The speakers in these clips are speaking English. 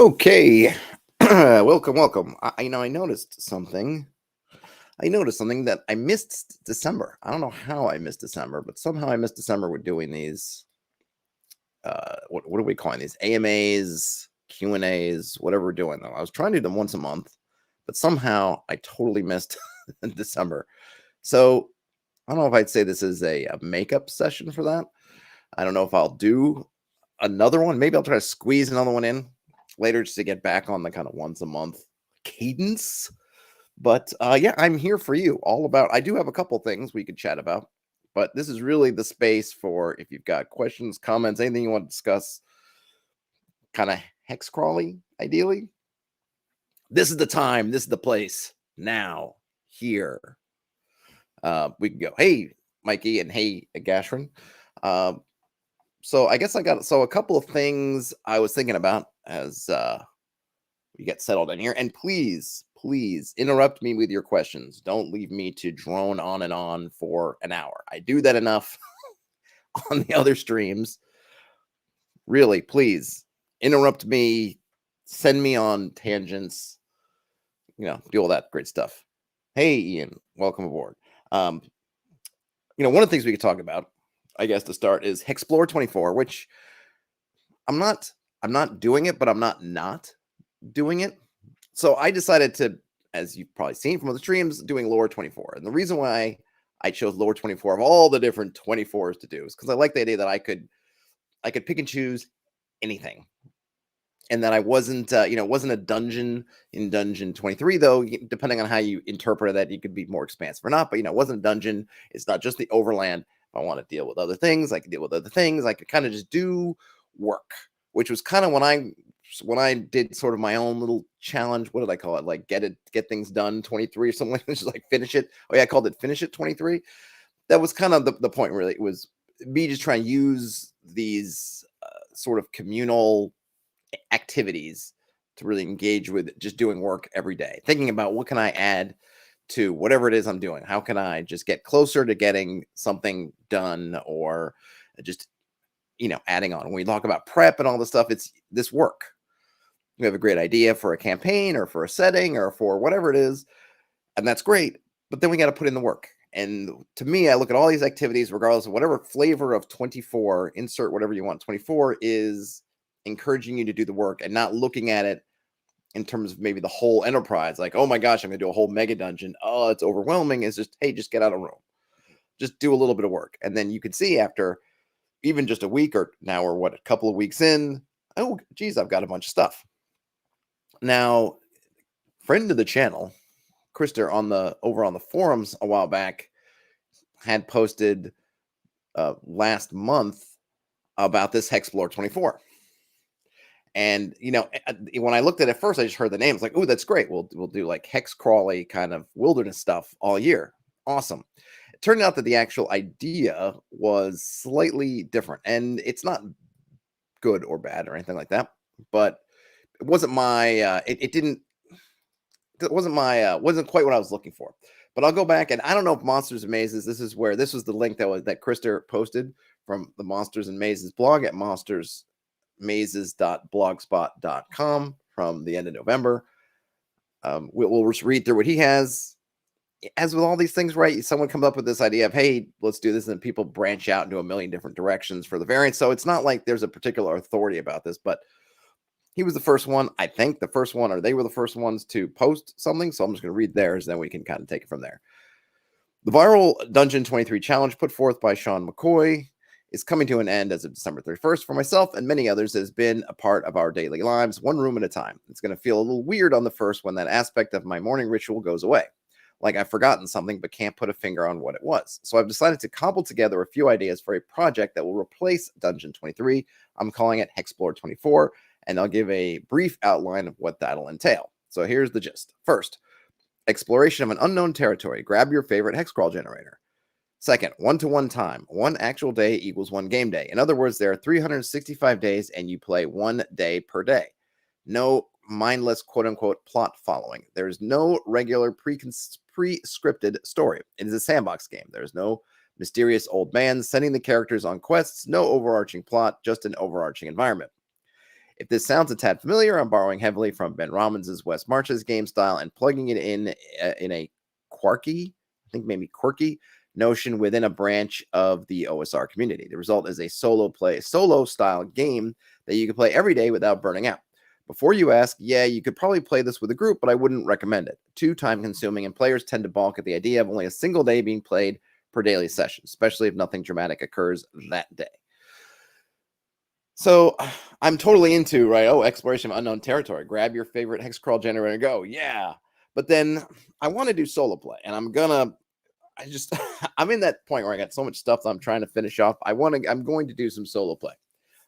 Okay. welcome. I noticed something. I noticed something that I missed December. I don't know how I missed December, but somehow I missed December with doing these. What are we calling these? AMAs, Q&As, whatever we're doing though. I was trying to do them once a month, but somehow I totally missed December. So I don't know if I'd say this is a makeup session for that. I don't know if I'll do another one. Maybe I'll try to squeeze another one in later just to get back on the kind of once a month cadence. But yeah, I'm here for you. I do have a couple things we could chat about, but this is really the space for if you've got questions, comments, anything you want to discuss, kind of hex crawling, ideally. This is the time. This is the place. Now, here. We can go. Hey, Mikey, and hey, Gashrin. So I guess a couple of things I was thinking about as we get settled in here. And please interrupt me with your questions. Don't leave me to drone on and on for an hour. I do that enough on the other streams. Really, please interrupt me, send me on tangents, do all that great stuff. Hey, Ian, welcome aboard. One of the things we could talk about, I guess, to start is Hexplore 24, which I'm not doing it, but I'm not doing it. So I decided to, as you've probably seen from other streams, doing Lore 24. And the reason why I chose Lore 24 of all the different 24s to do is because I like the idea that I could pick and choose anything. And that I wasn't a dungeon in Dungeon 23, though, depending on how you interpret that, you could be more expansive or not. But, it wasn't a dungeon. It's not just the overland. If I want to deal with other things, I can deal with other things. I could kind of just do work, which was kind of when I did sort of my own little challenge. What did I call it? Like get things done 23 or something like that. Just like finish it. Oh yeah, I called it finish it 23. That was kind of the point, really. It was me just trying to use these sort of communal activities to really engage with just doing work every day, thinking about what can I add to whatever it is I'm doing. How can I just get closer to getting something done, or just adding on. When we talk about prep and all this stuff, it's this work. You have a great idea for a campaign or for a setting or for whatever it is, and that's great, but then we got to put in the work. And to me, I look at all these activities, regardless of whatever flavor of 24, insert whatever you want, 24 is encouraging you to do the work and not looking at it in terms of maybe the whole enterprise, like, oh my gosh, I'm gonna do a whole mega dungeon. Oh, it's overwhelming. It's just, hey, just get out of room. Just do a little bit of work. And then you can see after even just a week or a couple of weeks in, oh, geez, I've got a bunch of stuff. Now, friend of the channel, Krister, over on the forums a while back, had posted last month about this Hexplore 24. And, when I looked at it first, I just heard the name. It's like, oh, that's great. We'll do like Hexcrawling kind of wilderness stuff all year. Awesome. It turned out that the actual idea was slightly different, and it's not good or bad or anything like that, but it wasn't my, wasn't quite what I was looking for. But I'll go back, and I don't know if Monsters and Mazes, this was the link that Krister posted from the Monsters and Mazes blog at monstersmazes.blogspot.com from the end of November. We'll just read through what he has. As with all these things, right? Someone comes up with this idea of, hey, let's do this, and then people branch out into a million different directions for the variants. So it's not like there's a particular authority about this, but he was the first one, I think, or they were the first ones to post something. So I'm just going to read theirs, then we can kind of take it from there. The viral Dungeon 23 challenge put forth by Sean McCoy is coming to an end as of December 31st. For myself and many others, it has been a part of our daily lives, one room at a time. It's going to feel a little weird on the first when that aspect of my morning ritual goes away. Like I've forgotten something, but can't put a finger on what it was. So I've decided to cobble together a few ideas for a project that will replace Dungeon 23. I'm calling it Hexplore 24, and I'll give a brief outline of what that'll entail. So here's the gist. First, exploration of an unknown territory. Grab your favorite hexcrawl generator. Second, one-to-one time. One actual day equals one game day. In other words, there are 365 days, and you play 1 day per day. No mindless quote-unquote plot following. There's no regular pre-scripted story. It is a sandbox game. There's no mysterious old man sending the characters on quests, no overarching plot, just an overarching environment. If this sounds a tad familiar, I'm borrowing heavily from Ben Robbins' West Marches game style and plugging it in a quirky notion within a branch of the OSR community. The result is a solo style game that you can play every day without burning out. Before you ask, yeah, you could probably play this with a group, but I wouldn't recommend it. Too time consuming, and players tend to balk at the idea of only a single day being played per daily session, especially if nothing dramatic occurs that day. So I'm totally into, right? Oh, exploration of unknown territory. Grab your favorite Hexcrawl generator and go. Yeah. But then I want to do solo play, and I'm in that point where I got so much stuff that I'm trying to finish off. I'm going to do some solo play.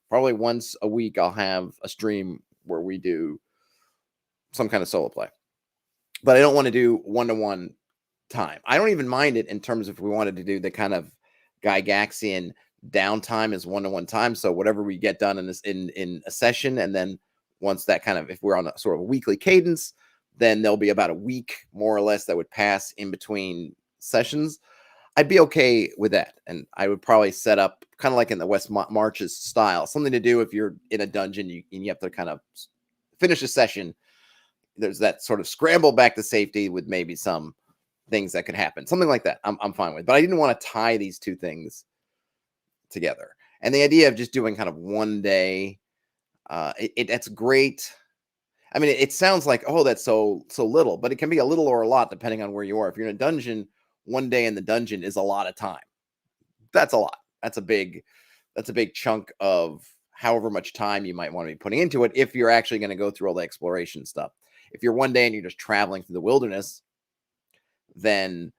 Probably once a week, I'll have a stream where we do some kind of solo play. But I don't want to do one-to-one time. I don't even mind it in terms of if we wanted to do the kind of Gygaxian downtime is one-to-one time. So whatever we get done in a session, and then once that kind of, if we're on a sort of a weekly cadence, then there'll be about a week more or less that would pass in between sessions. I'd be okay with that. And I would probably set up kind of like in the West Marches style, something to do if you're in a dungeon and you have to kind of finish a session. There's that sort of scramble back to safety with maybe some things that could happen. Something like that I'm fine with. But I didn't want to tie these two things together. And the idea of just doing kind of one day, that's great. I mean, it sounds like, oh, that's so little, but it can be a little or a lot depending on where you are. If you're in a dungeon, one day in the dungeon is a lot of time. That's a lot. That's a big chunk of however much time you might want to be putting into it if you're actually going to go through all the exploration stuff. If you're one day and you're just traveling through the wilderness, then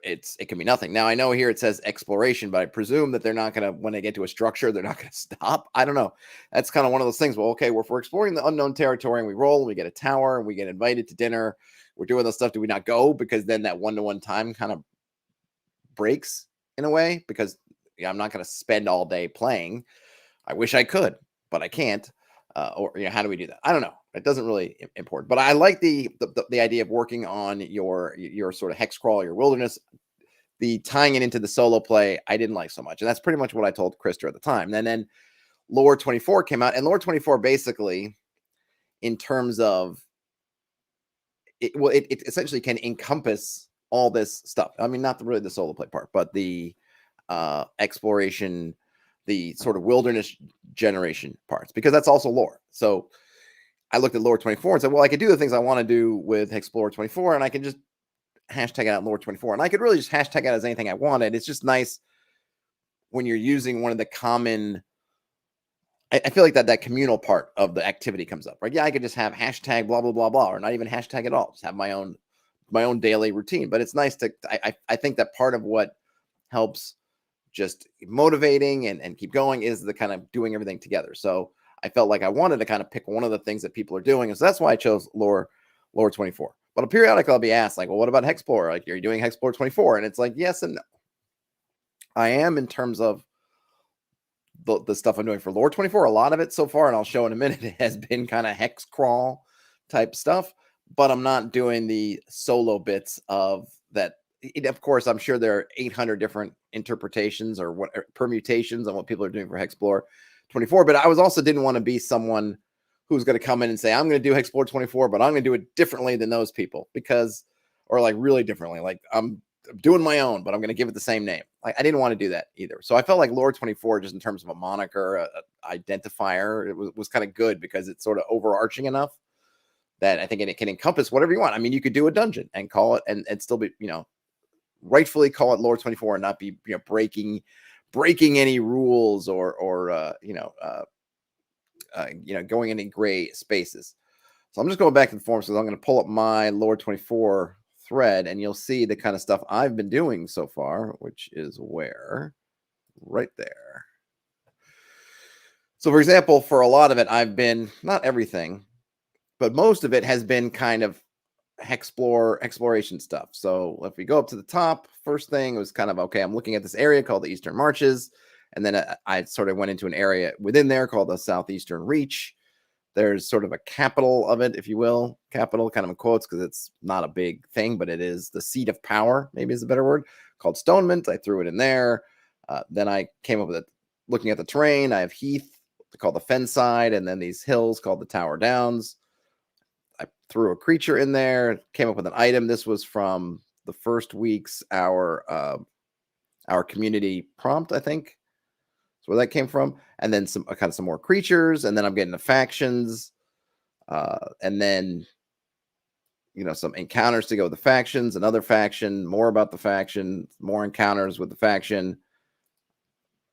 it can be nothing. Now, I know here it says exploration, but I presume that they're not going to, when they get to a structure, they're not going to stop. I don't know. That's kind of one of those things. Well, okay, if we're exploring the unknown territory and we roll and we get a tower and we get invited to dinner, we're doing this stuff. Do we not go? Because then that one-to-one time kind of breaks in a way, because I'm not going to spend all day playing. I wish I could, but I can't. Or how do we do that? I don't know. It doesn't really important, but I like the idea of working on your sort of Hexcrawl, your wilderness. The tying it into the solo play, I didn't like so much, and that's pretty much what I told Krister at the time. And then Lore 24 came out, and Lore 24 basically, in terms of it essentially can encompass all this stuff. I mean, not really the solo play part, but the exploration, the sort of wilderness generation parts, because that's also lore. So I looked at Lore 24 and said, well, I could do the things I want to do with Hexplore 24, and I can just hashtag it out Lore 24. And I could really just hashtag it as anything I wanted. It's just nice when you're using one of the common, I feel like that communal part of the activity comes up, right? Yeah, I could just have hashtag blah, blah, blah, blah, or not even hashtag at all. Just have my own daily routine. But it's nice to, I think that part of what helps just motivating and keep going is the kind of doing everything together. So I felt like I wanted to kind of pick one of the things that people are doing. And so that's why I chose Lore 24. But periodically I'll be asked, like, well, what about Hexplore? Like, are you doing Hexplore 24? And it's like, yes and no. I am, in terms of the stuff I'm doing for Lore 24. A lot of it so far, and I'll show in a minute, it has been kind of Hexcrawl type stuff. But I'm not doing the solo bits of that. Of course, I'm sure there are 800 different interpretations or permutations on what people are doing for Hexplore 24. But I also didn't want to be someone who's going to come in and say, I'm going to do Hexplore 24, but I'm going to do it differently than those people, or like really differently. Like, I'm doing my own, but I'm going to give it the same name. Like, I didn't want to do that either. So I felt like Lore 24, just in terms of a moniker, a identifier, it was kind of good, because it's sort of overarching enough that I think it can encompass whatever you want. I mean, you could do a dungeon and call it, and still be, rightfully call it Lore 24 and not be, breaking any rules or going any gray spaces. So I'm just going back to the forum. So I'm going to pull up my Lore 24 thread, and you'll see the kind of stuff I've been doing so far, which is right there. So for example, for a lot of it, I've been, not everything, but most of it has been kind of exploration stuff. So if we go up to the top, first thing was kind of, okay, I'm looking at this area called the Eastern Marches. And then I sort of went into an area within there called the Southeastern Reach. There's sort of a capital of it, if you will. Capital, kind of in quotes, because it's not a big thing, but it is the seat of power, maybe is a better word, called Stonement. I threw it in there. Then I came up with it, looking at the terrain. I have Heath called the Fen Side, and then these hills called the Tower Downs. I threw a creature in there, came up with an item. This was from the first week's our community prompt, I think. That's where that came from. And then some kind of some more creatures, and then I'm getting the factions, and then some encounters to go with the factions, another faction, more about the faction, more encounters with the faction.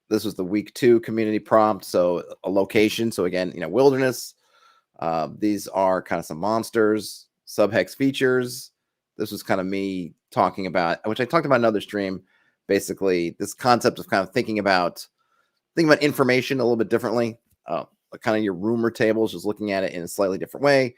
This was the week 2 community prompt, so a location. So again, wilderness. These are kind of some monsters, sub-hex features. This was kind of me talking about, which I talked about in another stream, basically this concept of kind of thinking about information a little bit differently. Kind of your rumor tables, just looking at it in a slightly different way.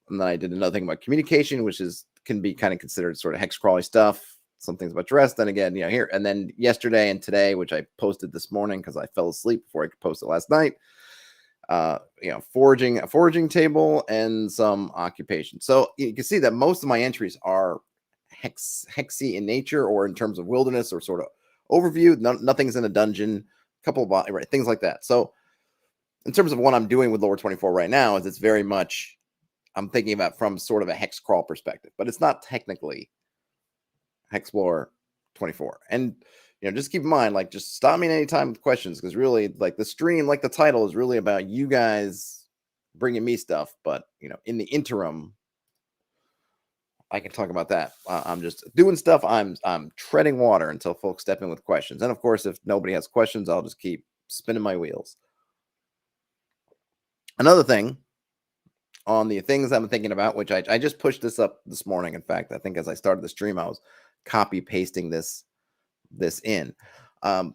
And then I did another thing about communication, which can be kind of considered sort of Hexcrawling stuff. Some things about dress. Then again, here. And then yesterday and today, which I posted this morning because I fell asleep before I could post it last night. A foraging table and some occupation. So you can see that most of my entries are hexy in nature, or in terms of wilderness, or sort of overview. Nothing's in a dungeon. A couple of things like that. So in terms of what I'm doing with Lore 24 right now, is it's very much I'm thinking about from sort of a hex crawl perspective, but it's not technically Hexplore 24. And just keep in mind, just stop me anytime with questions, because really, the stream, the title, is really about you guys bringing me stuff. But in the interim, I can talk about that. I'm just doing stuff. I'm treading water until folks step in with questions. And of course, if nobody has questions, I'll just keep spinning my wheels. Another thing on the things I'm thinking about, which I just pushed this up this morning. In fact, I think as I started the stream, I was copy pasting this in, kind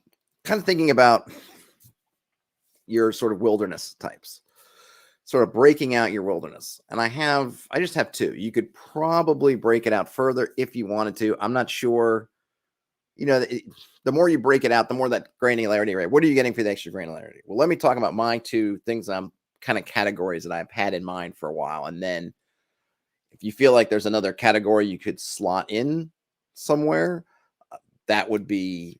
of thinking about your sort of wilderness types, sort of breaking out your wilderness. And I just have 2. You could probably break it out further if you wanted to. I'm not sure. The more you break it out, the more that granularity, right? What are you getting for the extra granularity? Well, let me talk about my 2 things. Kind of categories that I've had in mind for a while. And then if you feel like there's another category you could slot in somewhere, that would be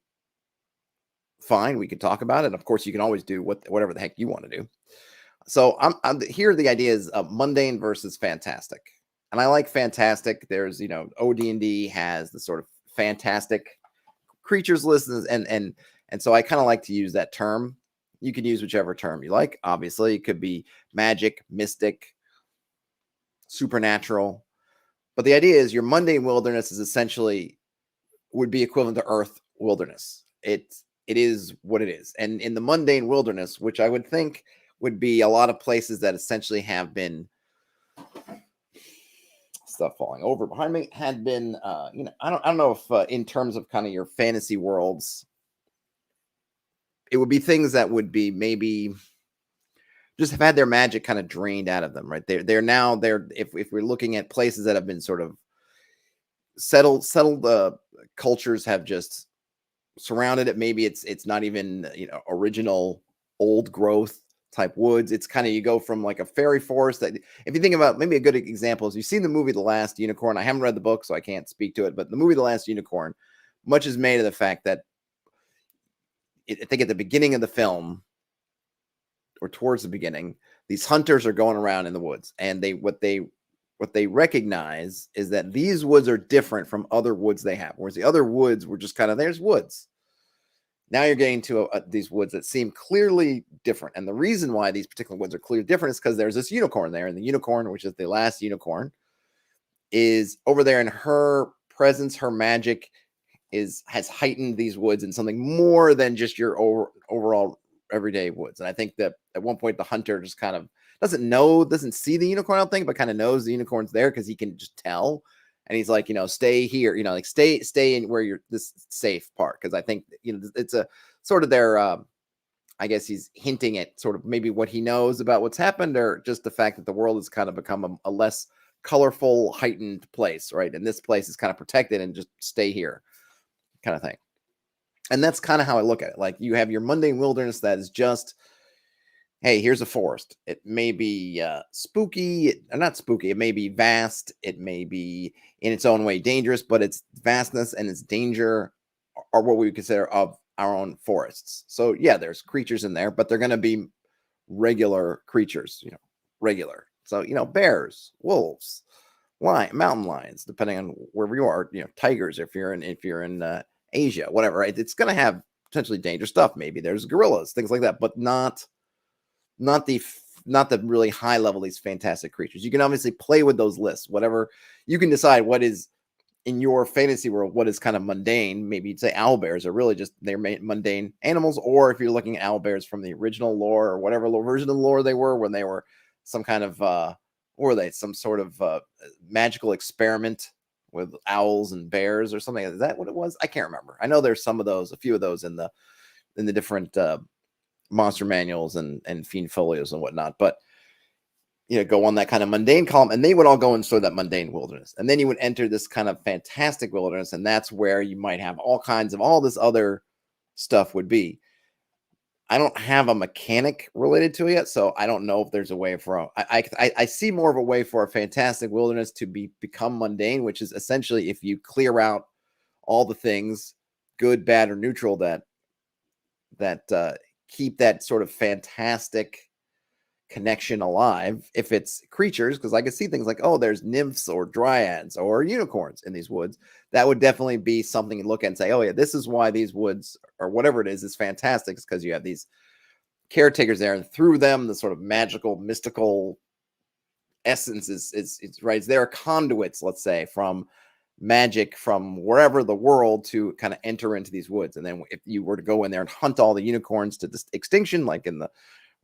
fine. We could talk about it. Of course, you can always do whatever the heck you want to do. So I'm here. The idea is mundane versus fantastic. And I like fantastic. There's, OD&D has the sort of fantastic creatures list, and so I kind of like to use that term. You can use whichever term you like. Obviously, it could be magic, mystic, supernatural. But the idea is your mundane wilderness is essentially would be equivalent to Earth wilderness. It is what it is. And in the mundane wilderness, which I would think would be a lot of places that essentially have been stuff falling over behind me, had been I don't know if in terms of kind of your fantasy worlds, it would be things that would be maybe just have had their magic kind of drained out of them, right? They're now if we're looking at places that have been sort of settled cultures have just surrounded it. Maybe it's not even original old growth type woods. It's kind of, you go from like a fairy forest that, if you think about, maybe a good example is, you've seen the movie The Last Unicorn. I haven't read the book, so I can't speak to it, but the movie The Last Unicorn, much is made of the fact that I think at the beginning of the film, or towards the beginning, these hunters are going around in the woods, and what they recognize is that these woods are different from other woods they have, whereas the other woods were just kind of, there's woods. Now you're getting to these woods that seem clearly different, and the reason why these particular woods are clearly different is because there's this unicorn there, and the unicorn, which is the last unicorn, is over there, and her presence, her magic has heightened these woods in something more than just your overall everyday woods. And I think that at one point the hunter just kind of doesn't see the unicorn, I don't think, but kind of knows the unicorn's there because he can just tell. And he's like, stay here, like stay in where you're this safe part. Because I think, it's a sort of their, I guess he's hinting at sort of maybe what he knows about what's happened, or just the fact that the world has kind of become a less colorful, heightened place, right? And this place is kind of protected, and just stay here kind of thing. And that's kind of how I look at it. Like, you have your mundane wilderness that is just, hey, here's a forest. It may be spooky, or not spooky. It may be vast. It may be in its own way dangerous, but its vastness and its danger are what we would consider of our own forests. So yeah, there's creatures in there, but they're going to be regular creatures, regular. So, bears, wolves, mountain lions, depending on wherever you are, tigers, if you're in Asia, whatever, right? It's going to have potentially dangerous stuff. Maybe there's gorillas, things like that, but not the really high level, these fantastic creatures. You can obviously play with those lists, whatever you can decide what is in your fantasy world, what is kind of mundane. Maybe you'd say owlbears are really just they're mundane animals, or if you're looking at owlbears from the original lore or whatever version of the lore they were when they were some kind of what were they, some sort of magical experiment with owls and bears or something. Is that what it was? I can't remember. I know there's a few of those in the different monster manuals and fiend folios and whatnot, but go on that kind of mundane column, and they would all go in sort of that mundane wilderness. And then you would enter this kind of fantastic wilderness, and that's where you might have all kinds of all this other stuff would be. I don't have a mechanic related to it yet, so I don't know if there's a way for I see more of a way for a fantastic wilderness to become mundane, which is essentially if you clear out all the things, good, bad, or neutral, that keep that sort of fantastic connection alive. If it's creatures, because I could see things like, oh, there's nymphs or dryads or unicorns in these woods, that would definitely be something you look at and say, oh yeah, this is why these woods or whatever it is fantastic, because you have these caretakers there, and through them the sort of magical mystical essence is right. They're conduits, let's say, from magic from wherever the world to kind of enter into these woods. And then if you were to go in there and hunt all the unicorns to extinction, like in the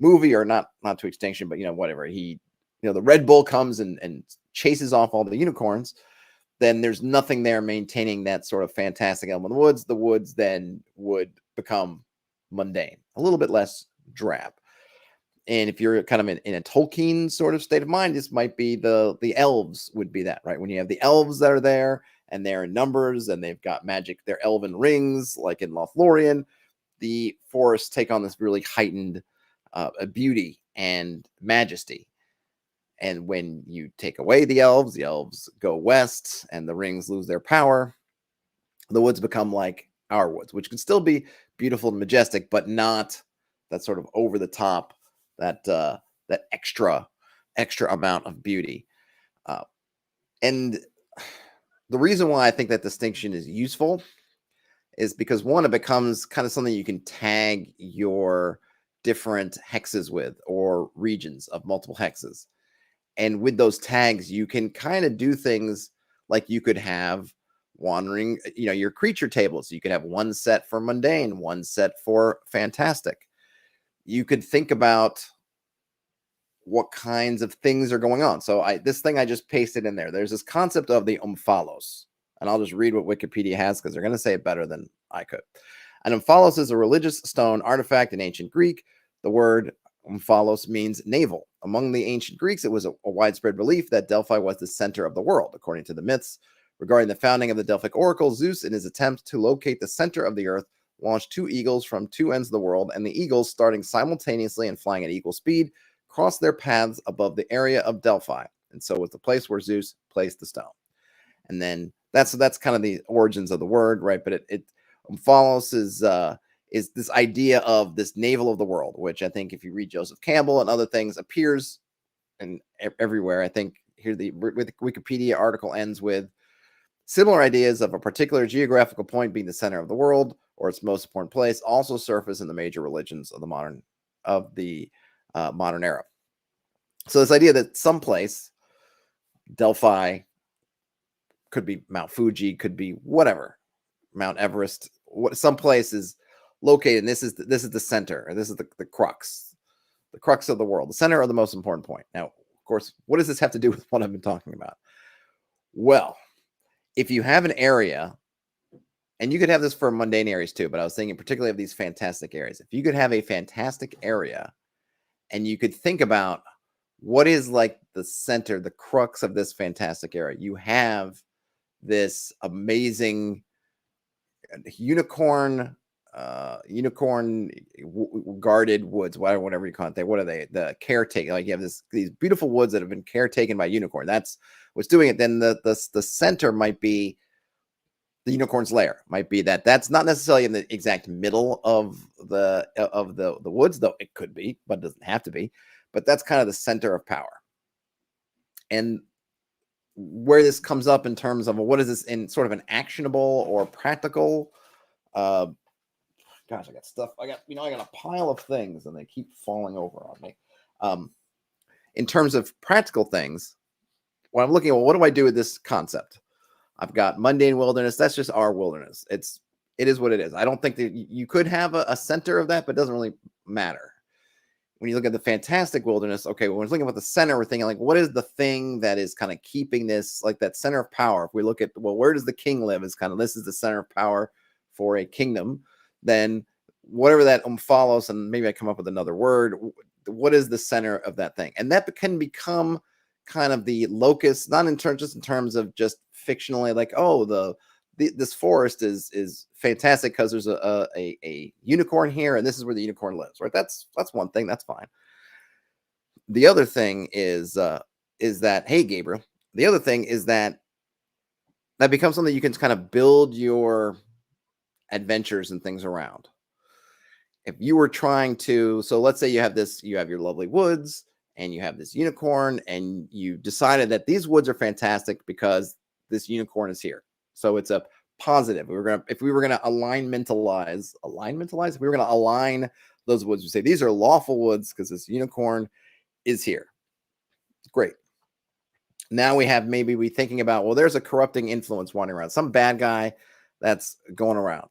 movie, or not to extinction, but whatever, the Red Bull comes and chases off all the unicorns, then there's nothing there maintaining that sort of fantastic element of the woods. The woods then would become mundane, a little bit less drab. And if you're kind of in a Tolkien sort of state of mind, this might be the elves would be that, right? When you have the elves that are there and they're in numbers and they've got magic, they're elven rings, like in Lothlorien, the forests take on this really heightened beauty and majesty. And when you take away the elves go west and the rings lose their power. The woods become like our woods, which can still be beautiful and majestic, but not that sort of over the top, that extra amount of beauty. And the reason why I think that distinction is useful is because, one, it becomes kind of something you can tag your different hexes with, or regions of multiple hexes. And with those tags, you can kind of do things like you could have wandering, your creature tables. You could have one set for mundane, one set for fantastic. You could think about what kinds of things are going on. So this thing I just pasted in there. There's this concept of the omphalos. And I'll just read what Wikipedia has, because they're going to say it better than I could. An omphalos is a religious stone artifact in ancient Greek. The word omphalos means navel. Among the ancient Greeks, it was a widespread belief that Delphi was the center of the world. According to the myths regarding the founding of the Delphic oracle, Zeus, in his attempt to locate the center of the earth, launched two eagles from two ends of the world, and the eagles, starting simultaneously and flying at equal speed, crossed their paths above the area of Delphi. And so was the place where Zeus placed the stone. And then that's kind of the origins of the word, right? But it omphalos is this idea of this navel of the world, which I think if you read Joseph Campbell and other things appears in everywhere. I think here the Wikipedia article ends with similar ideas of a particular geographical point being the center of the world or its most important place also surface in the major religions of the modern era. So this idea that someplace, Delphi, could be Mount Fuji, could be whatever, Mount Everest, some place is located, and this is the center, or this is the crux of the world, the center of the most important point. Now, of course, what does this have to do with what I've been talking about? Well, if you have an area, and you could have this for mundane areas too, but I was thinking particularly of these fantastic areas. If you could have a fantastic area, and you could think about what is like the center, the crux of this fantastic area, you have this amazing unicorn guarded woods, whatever you call it. What are they? The caretaker. Like you have these beautiful woods that have been caretaken by unicorn. That's what's doing it. Then the center might be the unicorn's lair. Might be that that's not necessarily in the exact middle of the woods, though it could be, but it doesn't have to be. But that's kind of the center of power. And where this comes up in terms of, well, what is this in sort of an actionable or practical? Gosh, I got stuff. I got a pile of things, and they keep falling over on me. In terms of practical things, when I'm looking at, well, what do I do with this concept? I've got mundane wilderness. That's just our wilderness. It is what it is. I don't think that you could have a center of that, but it doesn't really matter. When you look at the fantastic wilderness, okay, when we're looking at the center, we're thinking like, what is the thing that is kind of keeping this, like that center of power? If we look at, well, where does the king live? Is kind of, this is the center of power for a kingdom. Then whatever that follows, and maybe I come up with another word, what is the center of that thing? And that can become kind of the locus, not in terms, just in terms of just fictionally, like, oh, this forest is fantastic because there's a unicorn here, and this is where the unicorn lives, right? That's one thing. That's fine. The other thing is that, hey, Gabriel, the other thing is that becomes something you can kind of build your adventures and things around. If you were trying to, so let's say you have your lovely woods, and you have this unicorn, and you decided that these woods are fantastic because this unicorn is here. So it's a positive. If we were gonna alignmentalize, if we were gonna align those woods, we say these are lawful woods because this unicorn is here. Great. Now we thinking about, well, there's a corrupting influence wandering around, some bad guy that's going around.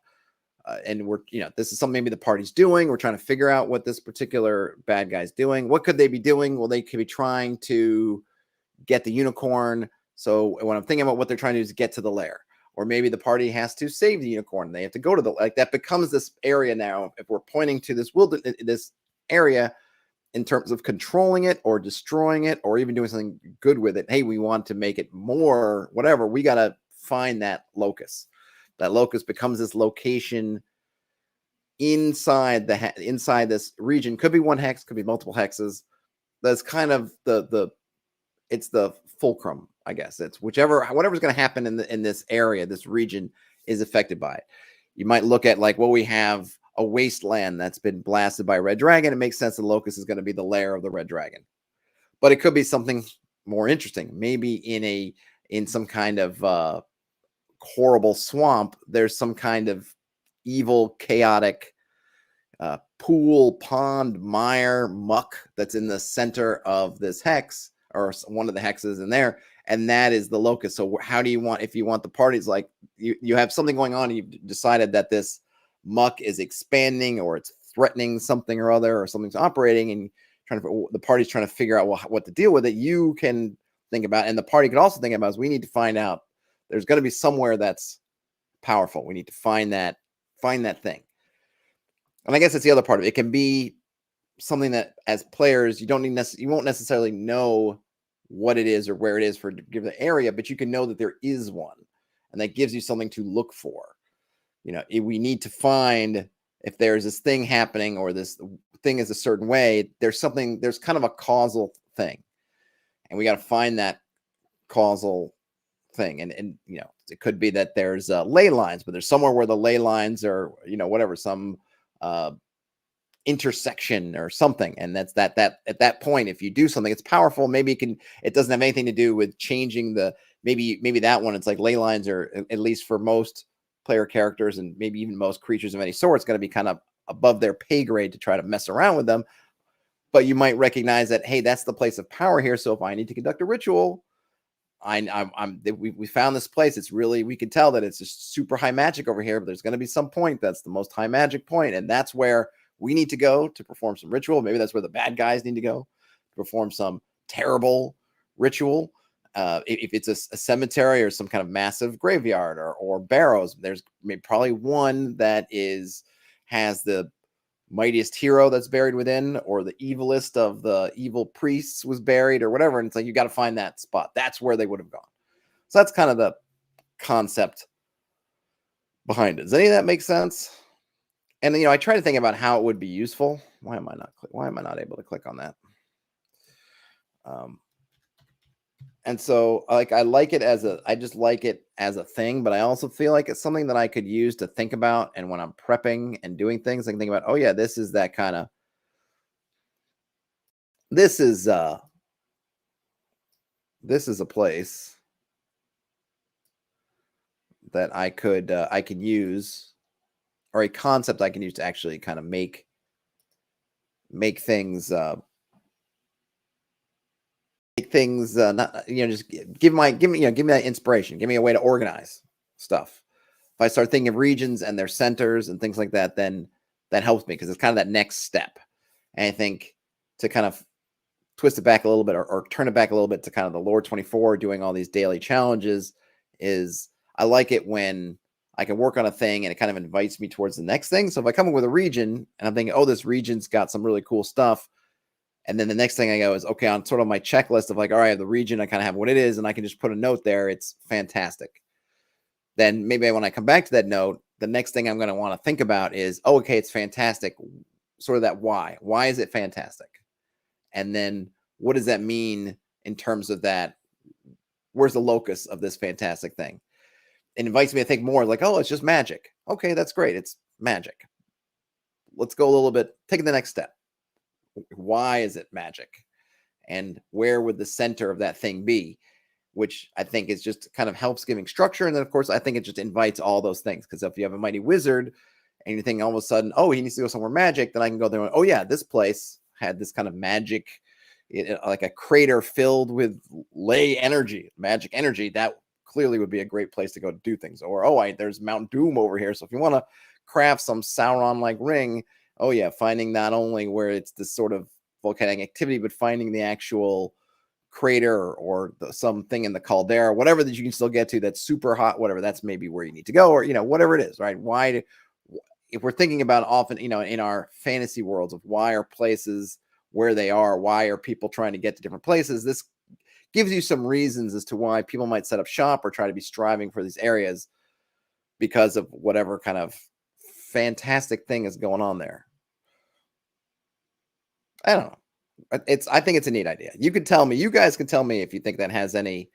And this is something maybe the party's doing. We're trying to figure out what this particular bad guy's doing. What could they be doing? Well, they could be trying to get the unicorn. So when I'm thinking about what they're trying to do is get to the lair, or maybe the party has to save the unicorn. They have to go to that becomes this area now. If we're pointing to this area in terms of controlling it or destroying it, or even doing something good with it. Hey, we want to make it more, whatever. We got to find that locus. That locus becomes this location inside this region. Could be one hex, could be multiple hexes. That's kind of it's the fulcrum, I guess. It's whatever's going to happen in this area, this region is affected by it. You might look at like, well, we have a wasteland that's been blasted by a red dragon. It makes sense the locus is going to be the lair of the red dragon. But it could be something more interesting. Maybe in some kind of horrible swamp, there's some kind of evil, chaotic pool, pond, mire, muck that's in the center of this hex, or one of the hexes in there, and that is the locus. So how do you want, if you want the parties, like you have something going on and you've decided that this muck is expanding or it's threatening something or other, or something's operating, and the party's trying to figure out what to deal with it, you can think about, and the party can also think about, is we need to find out, there's going to be somewhere that's powerful. We need to find that thing. And I guess it's the other part of it. It can be something that as players, you won't necessarily know what it is or where it is for give the area, but you can know that there is one, and that gives you something to look for. We need to find, if there's this thing happening or this thing is a certain way, there's kind of a causal thing, and we got to find that causal thing. And it could be that there's ley lines, but there's somewhere where the ley lines are, whatever, some intersection or something, and that's that at that point, if you do something, it's powerful. Maybe it doesn't have anything to do with changing maybe that one. It's like ley lines are, at least for most player characters, and maybe even most creatures of any sort, it's going to be kind of above their pay grade to try to mess around with them. But you might recognize that, hey, that's the place of power here. So if I need to conduct a ritual, we found this place. It's really, we can tell that it's just super high magic over here, but there's going to be some point that's the most high magic point, and that's where we need to go to perform some ritual. Maybe that's where the bad guys need to go to perform some terrible ritual. If it's a cemetery or some kind of massive graveyard or barrows, there's probably one that has the mightiest hero that's buried within, or the evilest of the evil priests was buried, or whatever. And it's like, you got to find that spot. That's where they would have gone. So that's kind of the concept behind it. Does any of that make sense? And I try to think about how it would be useful. Why am I not able to click on that? And so, like, I just like it as a thing, but I also feel like it's something that I could use to think about. And when I'm prepping and doing things, I can think about, oh yeah, this is that kind of, this is, this is a place that I could use, or a concept I can use to actually kind of make things, not, just give me that inspiration, give me a way to organize stuff. If I start thinking of regions and their centers and things like that, then that helps me, because it's kind of that next step. And I think to kind of twist it back a little bit, or turn it back a little bit to kind of the Lore 24 doing all these daily challenges, is I like it when I can work on a thing and it kind of invites me towards the next thing. So if I come up with a region and I'm thinking, oh, this region's got some really cool stuff, and then the next thing I go is, okay, on sort of my checklist of like, all right, the region, I kind of have what it is, and I can just put a note there. It's fantastic. Then maybe when I come back to that note, the next thing I'm going to want to think about is, oh, okay, it's fantastic. Sort of that why. Why is it fantastic? And then what does that mean in terms of that? Where's the locus of this fantastic thing? It invites me to think more like, oh, it's just magic. Okay, that's great. It's magic. Let's go a little bit, take the next step. Why is it magic? And where would the center of that thing be? Which I think is just kind of helps giving structure. And then, of course, I think it just invites all those things. Because if you have a mighty wizard and you think all of a sudden, oh, he needs to go somewhere magic, then I can go there and, oh, yeah, this place had this kind of magic, like a crater filled with magic energy. That clearly would be a great place to go to do things. Or, oh, there's Mount Doom over here. So if you want to craft some Sauron-like ring, oh, yeah, finding not only where it's this sort of volcanic activity, but finding the actual crater or something in the caldera, whatever that you can still get to that's super hot, whatever, that's maybe where you need to go, or whatever it is, right? If we're thinking about often, in our fantasy worlds of why are places where they are, why are people trying to get to different places, this gives you some reasons as to why people might set up shop or try to be striving for these areas, because of whatever kind of fantastic thing is going on there. I don't know. I think it's a neat idea. You guys can tell me if you think that has any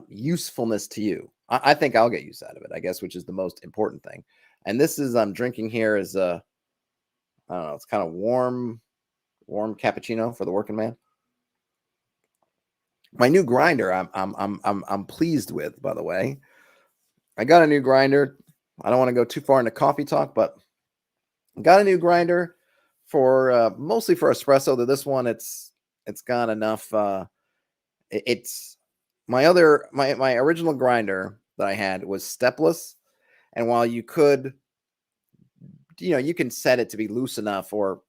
usefulness to you. I think I'll get use out of it, I guess, which is the most important thing. And this is, I'm drinking here is I don't know, it's kind of warm cappuccino for the working man. My new grinder, I'm pleased with, by the way. I got a new grinder. I don't want to go too far into coffee talk, but I got a new grinder for mostly for espresso. Though this one, it's got enough. It's my original grinder that I had was stepless, and while you could, you can set it to be loose enough, or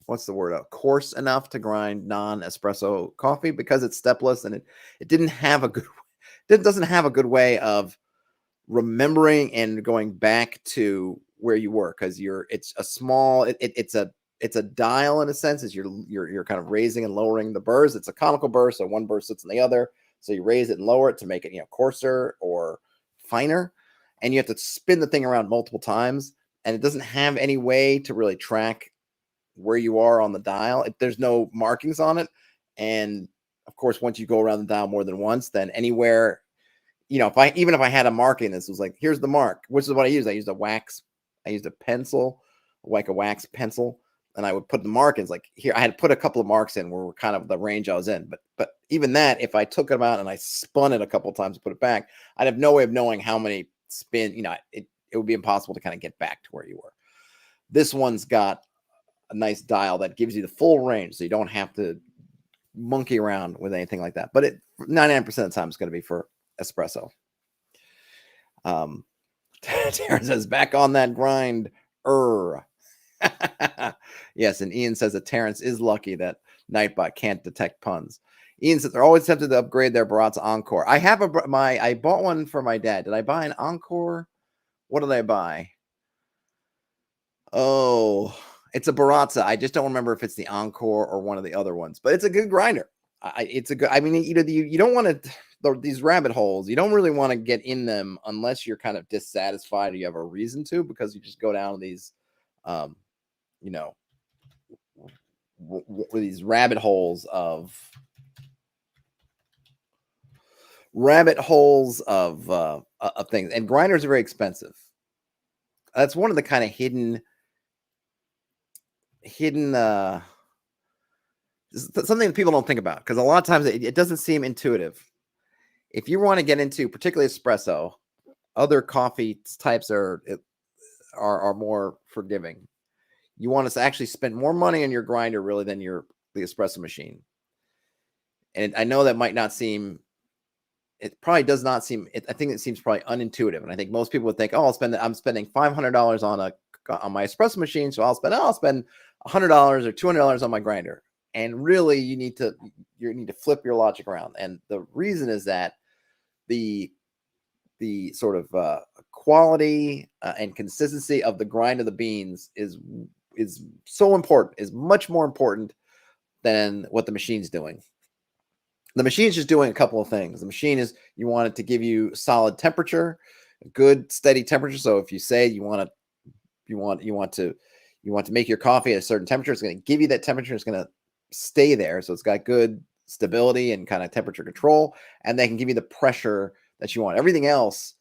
what's the word, coarse enough to grind non-espresso coffee, because it's stepless, and it didn't have a good, it doesn't have a good way of remembering and going back to where you were, because it's a small, it's a dial in a sense, as you're kind of raising and lowering the burrs. It's a conical burr, so one burr sits in the other, so you raise it and lower it to make it coarser or finer, and you have to spin the thing around multiple times, and it doesn't have any way to really track where you are on the dial. There's no markings on it, and of course, once you go around the dial more than once, then anywhere, if I had a marking, this was like, here's the mark, which is what I used. I used a pencil, like a wax pencil, and I would put the markings like here. I had to put a couple of marks in where were kind of the range I was in. But even that, if I took it out and I spun it a couple of times to put it back, I'd have no way of knowing how many spin. It would be impossible to kind of get back to where you were. This one's got a nice dial that gives you the full range, so you don't have to monkey around with anything like that. But 99% of the time, it's going to be for espresso. Terrence says, back on that grind. Yes, and Ian says that Terrence is lucky that Nightbot can't detect puns. Ian says they're always tempted to upgrade their Baratza Encore. I bought one for my dad. Did I buy an Encore? What did I buy? Oh, it's a Baratza. I just don't remember if it's the Encore or one of the other ones, but it's a good grinder. It's a good, I mean, you don't want to, these rabbit holes, you don't really want to get in them unless you're kind of dissatisfied or you have a reason to, because you just go down these, these rabbit holes of rabbit holes of things, and grinders are very expensive. That's one of the kind of hidden something that people don't think about, because a lot of times it doesn't seem intuitive. If you want to get into particularly espresso, other coffee types are more forgiving. You want to actually spend more money on your grinder really than the espresso machine. And I know that might not seem, it probably does not seem, I think it seems probably unintuitive. And I think most people would think, oh, I'm spending $500 on my espresso machine, so I'll spend $100 or $200 on my grinder. And really, you need to flip your logic around. And the reason is that the sort of quality and consistency of the grind of the beans is so important, is much more important than what the machine's doing. The machine's just doing a couple of things. The machine is, you want it to give you solid temperature, good steady temperature. So if you say you want to make your coffee at a certain temperature, it's going to give you that temperature. It's going to stay there. So it's got good stability and kind of temperature control, and they can give you the pressure that you want. Everything else,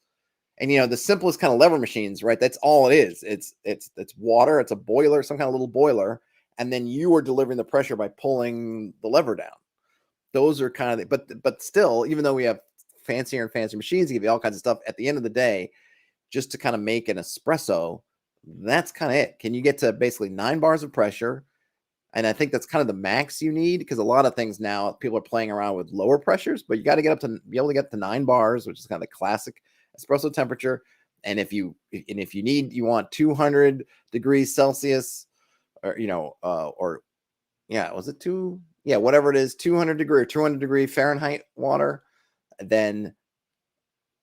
and the simplest kind of lever machines, right? That's all it is. It's water. It's a boiler, some kind of little boiler, and then you are delivering the pressure by pulling the lever down. Those are kind of, but still, even though we have fancier and fancier machines to give you all kinds of stuff, at the end of the day, just to kind of make an espresso, that's kind of it. Can you get to basically 9 bars of pressure? And I think that's kind of the max you need, because a lot of things now people are playing around with lower pressures, but you got to be able to get to 9 bars, which is kind of the classic espresso temperature. And if you want 200 degrees Celsius, or was it 2? Yeah, whatever it is, 200 degree Fahrenheit water, then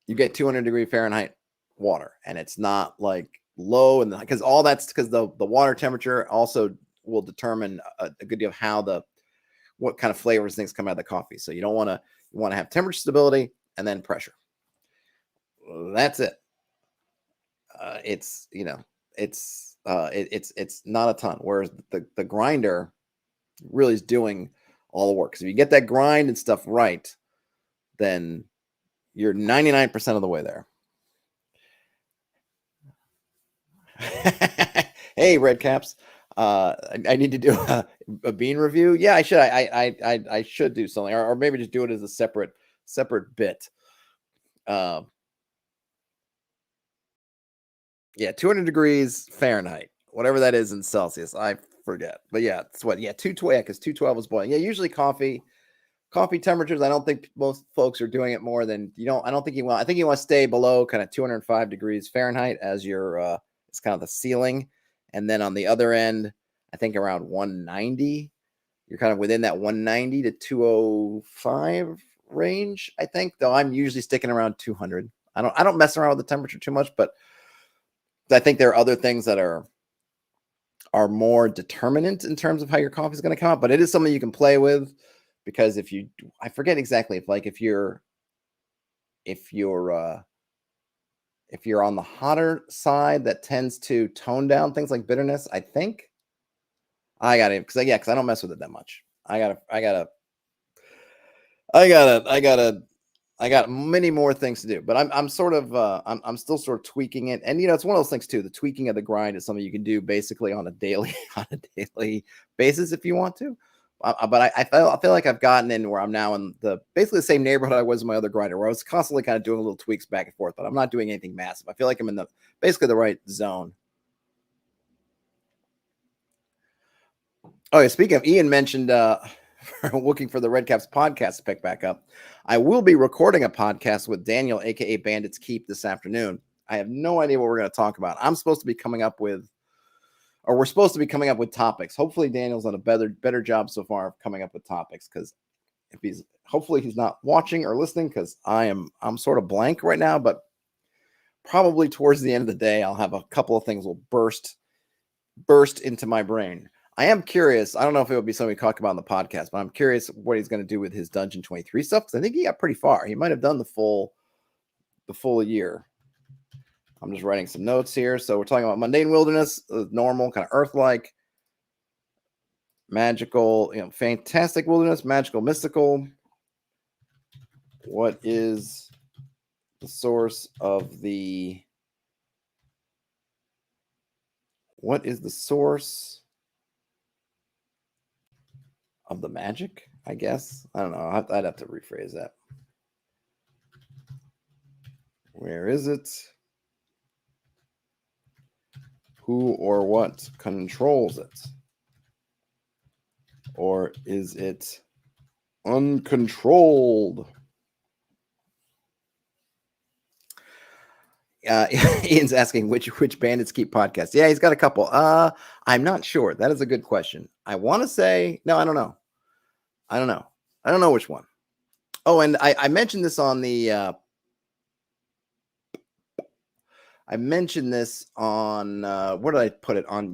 you get 200 degree Fahrenheit water, and it's not like low, and because all that's because the water temperature also will determine a good deal of what kind of flavors things come out of the coffee. So you want to have temperature stability and then pressure. That's it. It's not a ton. Whereas the grinder really is doing all the work. So if you get that grind and stuff right, then you're 99% of the way there. Hey, Red Caps. I need to do a bean review. Yeah, I should. I should do something, or maybe just do it as a separate bit. Yeah, 200 degrees Fahrenheit, whatever that is in Celsius, I forget. But yeah, it's what? Yeah, 212, because 212 is boiling. Yeah, usually coffee temperatures, I don't think most folks are doing it more than, I don't think you want. I think you want to stay below kind of 205 degrees Fahrenheit as your it's kind of the ceiling. And then on the other end, I think around 190, you're kind of within that 190 to 205 range, I think, though I'm usually sticking around 200. I don't mess around with the temperature too much, but I think there are other things that are more determinant in terms of how your coffee is going to come out, but it is something you can play with, because I forget exactly if you're on the hotter side, that tends to tone down things like bitterness. I think I got it, because I don't mess with it that much. I got many more things to do, but I'm sort of I'm still sort of tweaking it. And it's one of those things too. The tweaking of the grind is something you can do basically on a daily basis if you want to. But I feel like I've gotten in where I'm now in basically the same neighborhood I was in my other grinder, where I was constantly kind of doing little tweaks back and forth, but I'm not doing anything massive. I feel like I'm in basically the right zone. Oh yeah, speaking of, Ian mentioned looking for the Red Caps podcast to pick back up. I will be recording a podcast with Daniel, aka Bandits Keep, this afternoon. I have no idea what we're going to talk about. We're supposed to be coming up with topics. Hopefully Daniel's done a better job so far of coming up with topics, because hopefully he's not watching or listening, because I'm sort of blank right now, but probably towards the end of the day, I'll have a couple of things will burst into my brain. I am curious. I don't know if it would be something we talk about on the podcast, but I'm curious what he's going to do with his Dungeon 23 stuff, because I think he got pretty far. He might have done the full year. I'm just writing some notes here. So we're talking about mundane wilderness, normal, kind of earth-like, magical, fantastic wilderness, magical, mystical, What is the source of the magic? I guess. I don't know. I'd have to rephrase that. Where is it? Who or what controls it? Or is it uncontrolled? Ian's asking which Bandits Keep podcast. Yeah, he's got a couple. I'm not sure. That is a good question. I want to say no. I don't know. I don't know which one. Oh, and I mentioned this on the. I mentioned this on where did I put it on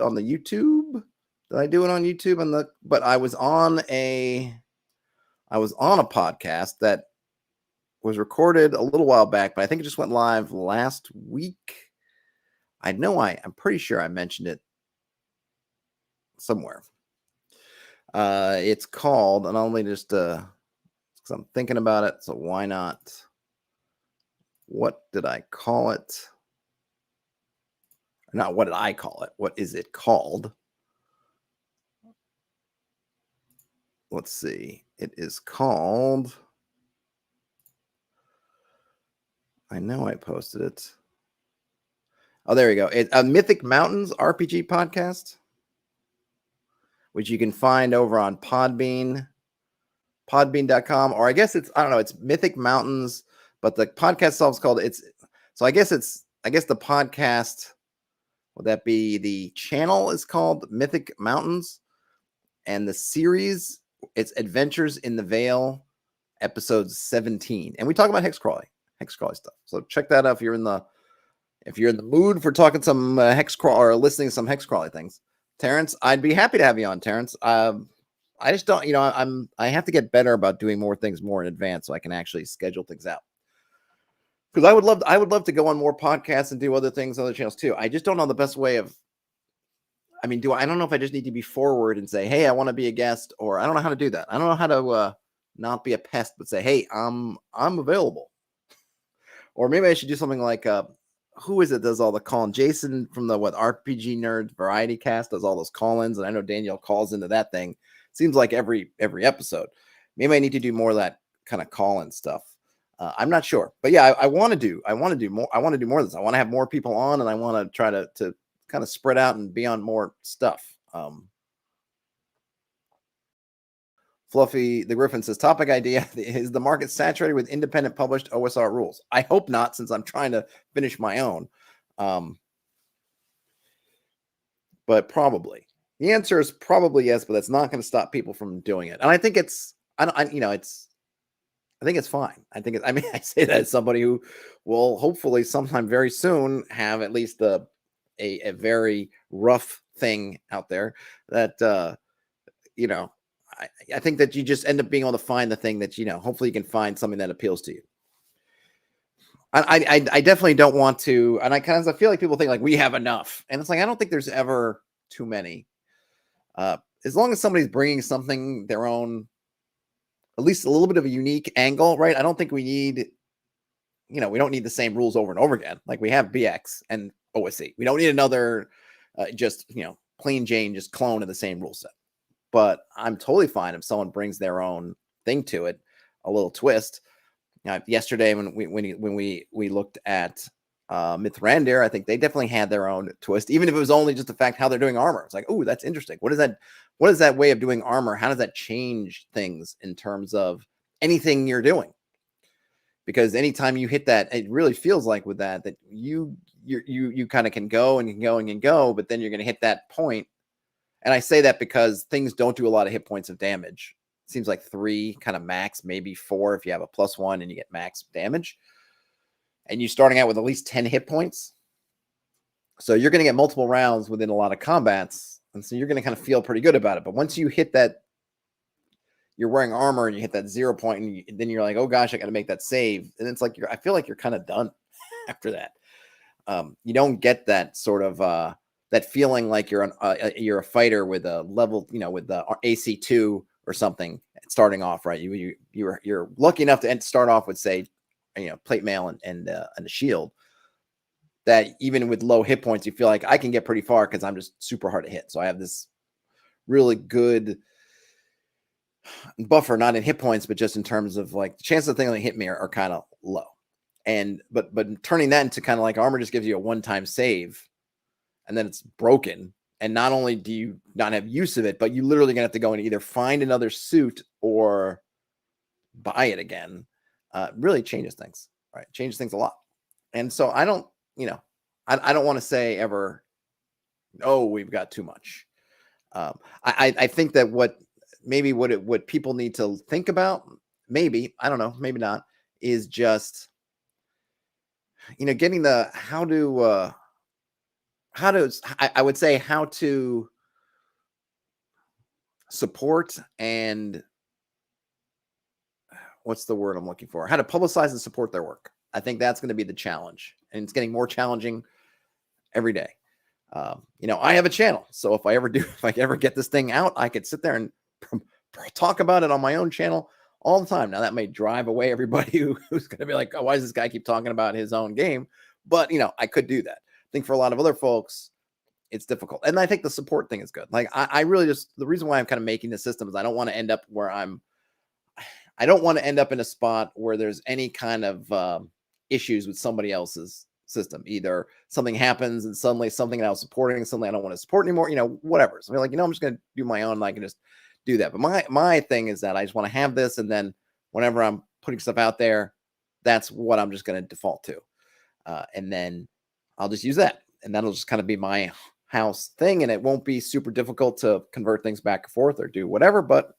on the YouTube? Did I do it on YouTube? But I was on a podcast that was recorded a little while back, but I think it just went live last week. I'm pretty sure I mentioned it somewhere. It's called, and I'll only just because I'm thinking about it, so why not? What did I call it? Not what did I call it? What is it called? Let's see. It is called. I know I posted it. Oh, there we go. It's a Mythic Mountains RPG podcast, which you can find over on Podbean, podbean.com, or I guess it's, I don't know, it's Mythic Mountains, but the podcast itself is called I guess the podcast, would that be the channel is called Mythic Mountains, and the series, it's Adventures in the Vale, episode 17. And we talk about hexcrawling stuff. So check that out if you're in the mood for talking some hexcrawl or listening to some hexcrawling things. Terrence, I'd be happy to have you on, Terrence. I just don't, I have to get better about doing more things more in advance so I can actually schedule things out. Because I would love to go on more podcasts and do other things, other channels too. I just don't know the best way of. I don't know if I just need to be forward and say, hey, I want to be a guest, or I don't know how to do that. I don't know how to not be a pest, but say, hey, I'm available. Or maybe I should do something like who is it does all the call-in? Jason from the RPG Nerd Variety Cast does all those call-ins, and I know Danielle calls into that thing. Seems like every episode. Maybe I need to do more of that kind of call-in stuff. I'm not sure, but yeah, I want to do more. I want to do more of this. I want to have more people on, and I want to try to kind of spread out and be on more stuff. Fluffy the Griffin says, topic idea: is the market saturated with independent published OSR rules? I hope not, since I'm trying to finish my own. But probably the answer is probably yes, but that's not going to stop people from doing it. And I think I think it's fine. I say that as somebody who will hopefully sometime very soon have at least a very rough thing out there that, I think that you just end up being able to find the thing that, hopefully you can find something that appeals to you. I definitely don't want to, and I feel like people think like we have enough, and it's like, I don't think there's ever too many. As long as somebody's bringing something their own, at least a little bit of a unique angle, right? I don't think we need, we don't need the same rules over and over again. Like we have BX and OSC. We don't need another, plain Jane, just clone of the same rule set. But I'm totally fine if someone brings their own thing to it, a little twist. Yesterday when we looked at Mithrandir, I think they definitely had their own twist, even if it was only just the fact how they're doing armor. It's like, oh, that's interesting. What is that way of doing armor? How does that change things in terms of anything you're doing? Because anytime you hit that, it really feels like with that you kind of can go and go and go, but then you're going to hit that point. And I say that because things don't do a lot of hit points of damage. It seems like 3 kind of max, maybe 4 if you have a +1 and you get max damage. And you're starting out with at least 10 hit points. So you're going to get multiple rounds within a lot of combats. And so you're going to kind of feel pretty good about it. But once you hit that, you're wearing armor and you hit that 0 point, and then you're like, oh gosh, I got to make that save. And it's like, I feel like you're kind of done after that. You don't get that sort of, that feeling like you're a fighter with a level, with the AC2 or something, starting off, right? You're lucky enough to start off with, say, plate mail and a shield. That even with low hit points, you feel like I can get pretty far because I'm just super hard to hit. So I have this really good buffer, not in hit points, but just in terms of like the chances of things that hit me are kind of low. And but turning that into kind of like armor just gives you a one-time save, and then it's broken. And not only do you not have use of it, but you literally gonna have to go and either find another suit or buy it again. Really changes things, right? Changes things a lot. And so I don't, I don't want to say ever, oh, we've got too much. I think that what people need to think about, maybe, I don't know, maybe not, is just, getting the I would say how to support and what's the word I'm looking for? How to publicize and support their work. I think that's going to be the challenge, and it's getting more challenging every day. I have a channel, so if I ever get this thing out, I could sit there and talk about it on my own channel all the time. Now that may drive away everybody who's going to be like, oh, why does this guy keep talking about his own game? But I could do that. I think for a lot of other folks, it's difficult. And I think the support thing is good. Like I really just, the reason why I'm kind of making the system is I don't want to end up where I don't want to end up in a spot where there's any kind of issues with somebody else's system. Either something happens and suddenly something that I was supporting, suddenly I don't want to support anymore, whatever. So I'm like, I'm just going to do my own, and I can just do that. But my thing is that I just want to have this, and then whenever I'm putting stuff out there, that's what I'm just going to default to. And then I'll just use that, and that'll just kind of be my house thing, and it won't be super difficult to convert things back and forth or do whatever, but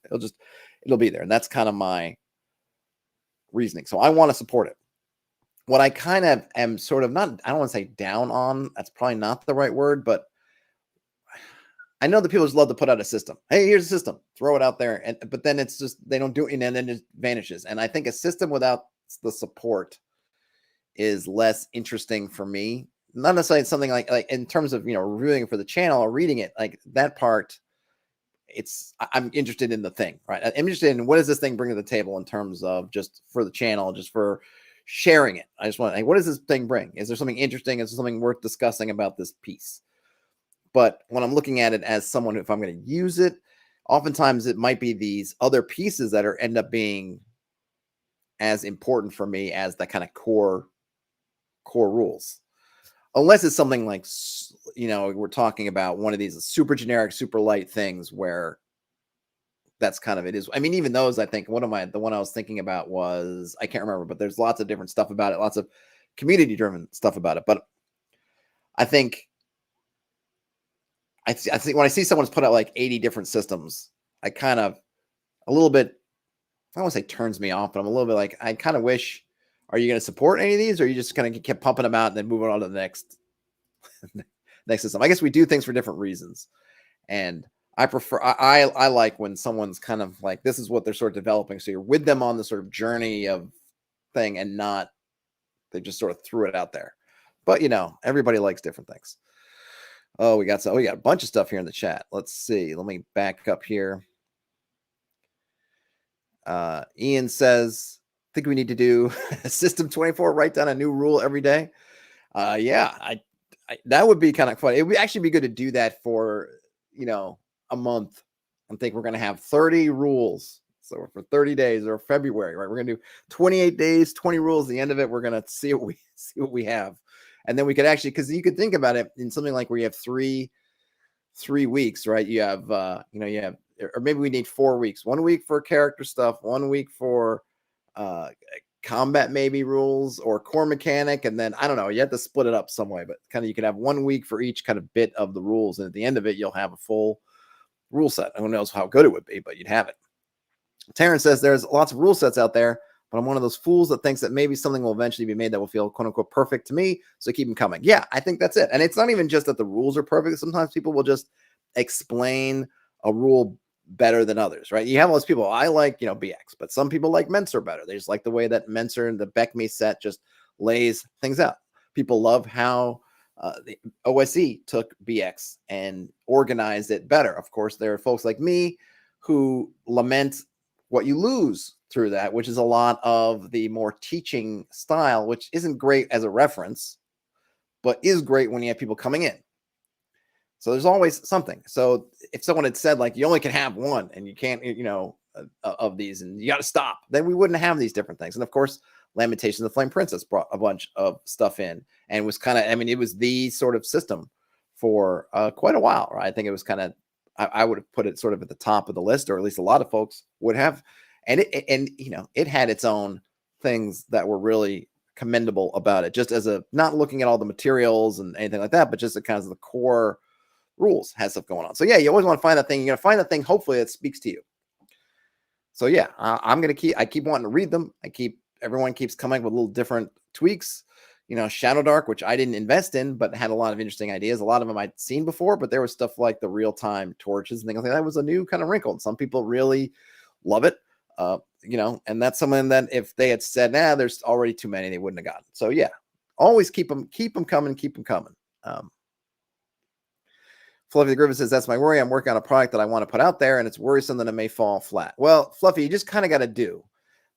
it'll be there. And that's kind of my reasoning. So I want to support it. What I kind of am sort of not, I don't want to say down on, that's probably not the right word, but I know that people just love to put out a system. Hey, here's a system, throw it out there. But then it's just, they don't do it, and then it vanishes. And I think a system without the support is less interesting for me. Not necessarily something like in terms of, reviewing it for the channel or reading it, like that part, I'm interested in the thing, right? I'm interested in what does this thing bring to the table in terms of just for the channel, just for sharing it. I just want, what does this thing bring? Is there something interesting? Is there something worth discussing about this piece? But when I'm looking at it as someone, if I'm going to use it, oftentimes it might be these other pieces that end up being as important for me as the kind of core rules. Unless it's something like, we're talking about one of these super generic, super light things where that's kind of it is. I mean, even those, I think the one I was thinking about was, I can't remember, but there's lots of different stuff about it, lots of community driven stuff about it. But I think when I see someone's put out like 80 different systems, I kind of a little bit, I don't want to say turns me off, but I'm a little bit like, I kind of wish, are you going to support any of these, or are you just going to keep pumping them out and then moving on to the next system? I guess we do things for different reasons. And I prefer, I like when someone's kind of like, this is what they're sort of developing. So you're with them on the sort of journey of thing, and not, they just sort of threw it out there. But, everybody likes different things. Oh, we got a bunch of stuff here in the chat. Let's see. Let me back up here. Ian says, I think we need to do System 24, write down a new rule every day. Yeah, I that would be kind of fun. It would actually be good to do that for, a month. I think we're going to have 30 rules. So for 30 days, or February, right? We're going to do 28 days, 20 rules. At the end of it, we're going to see what we have. And then we could actually, because you could think about it in something like where you have three weeks, right? You have, you have, or maybe we need 4 weeks, 1 week for character stuff, 1 week for combat, maybe rules or core mechanic. And then, I don't know, you have to split it up some way, but kind of, you can have 1 week for each kind of bit of the rules. And at the end of it, you'll have a full rule set. Who knows how good it would be, but you'd have it. Terrence says there's lots of rule sets out there, but I'm one of those fools that thinks that maybe something will eventually be made that will feel quote unquote perfect to me. So keep them coming. Yeah, I think that's it. And it's not even just that the rules are perfect. Sometimes people will just explain a rule better than others, right? You have all those people, I like, BX, but some people like Menser better. They just like the way that Menser and the Beckme set just lays things out. People love how the OSE took BX and organized it better. Of course, there are folks like me who lament what you lose through that, which is a lot of the more teaching style, which isn't great as a reference, but is great when you have people coming in. So there's always something. So if someone had said like you only can have one and you can't, of these and you got to stop, then we wouldn't have these different things. And of course, Lamentations of the Flame Princess brought a bunch of stuff in and was kind of, I mean, it was the sort of system for quite a while. Right? I think it was kind of, I would have put it sort of at the top of the list, or at least a lot of folks would have. And it had its own things that were really commendable about it, just as a, not looking at all the materials and anything like that, but just the kinds of the core rules has stuff going on. So yeah, you always want to find that thing. You're going to find that thing, hopefully, that speaks to you. So yeah, I'm going to keep wanting to read them. Everyone keeps coming with little different tweaks. Shadow Dark, which I didn't invest in, but had a lot of interesting ideas. A lot of them I'd seen before, but there was stuff like the real-time torches and things like that. Was a new kind of wrinkle. And some people really love it. And that's something that if they had said, there's already too many, they wouldn't have gotten. So yeah, always keep them coming. Fluffy the Griffin says, that's my worry. I'm working on a product that I want to put out there, and it's worrisome that it may fall flat. Well, Fluffy, you just kind of got to do.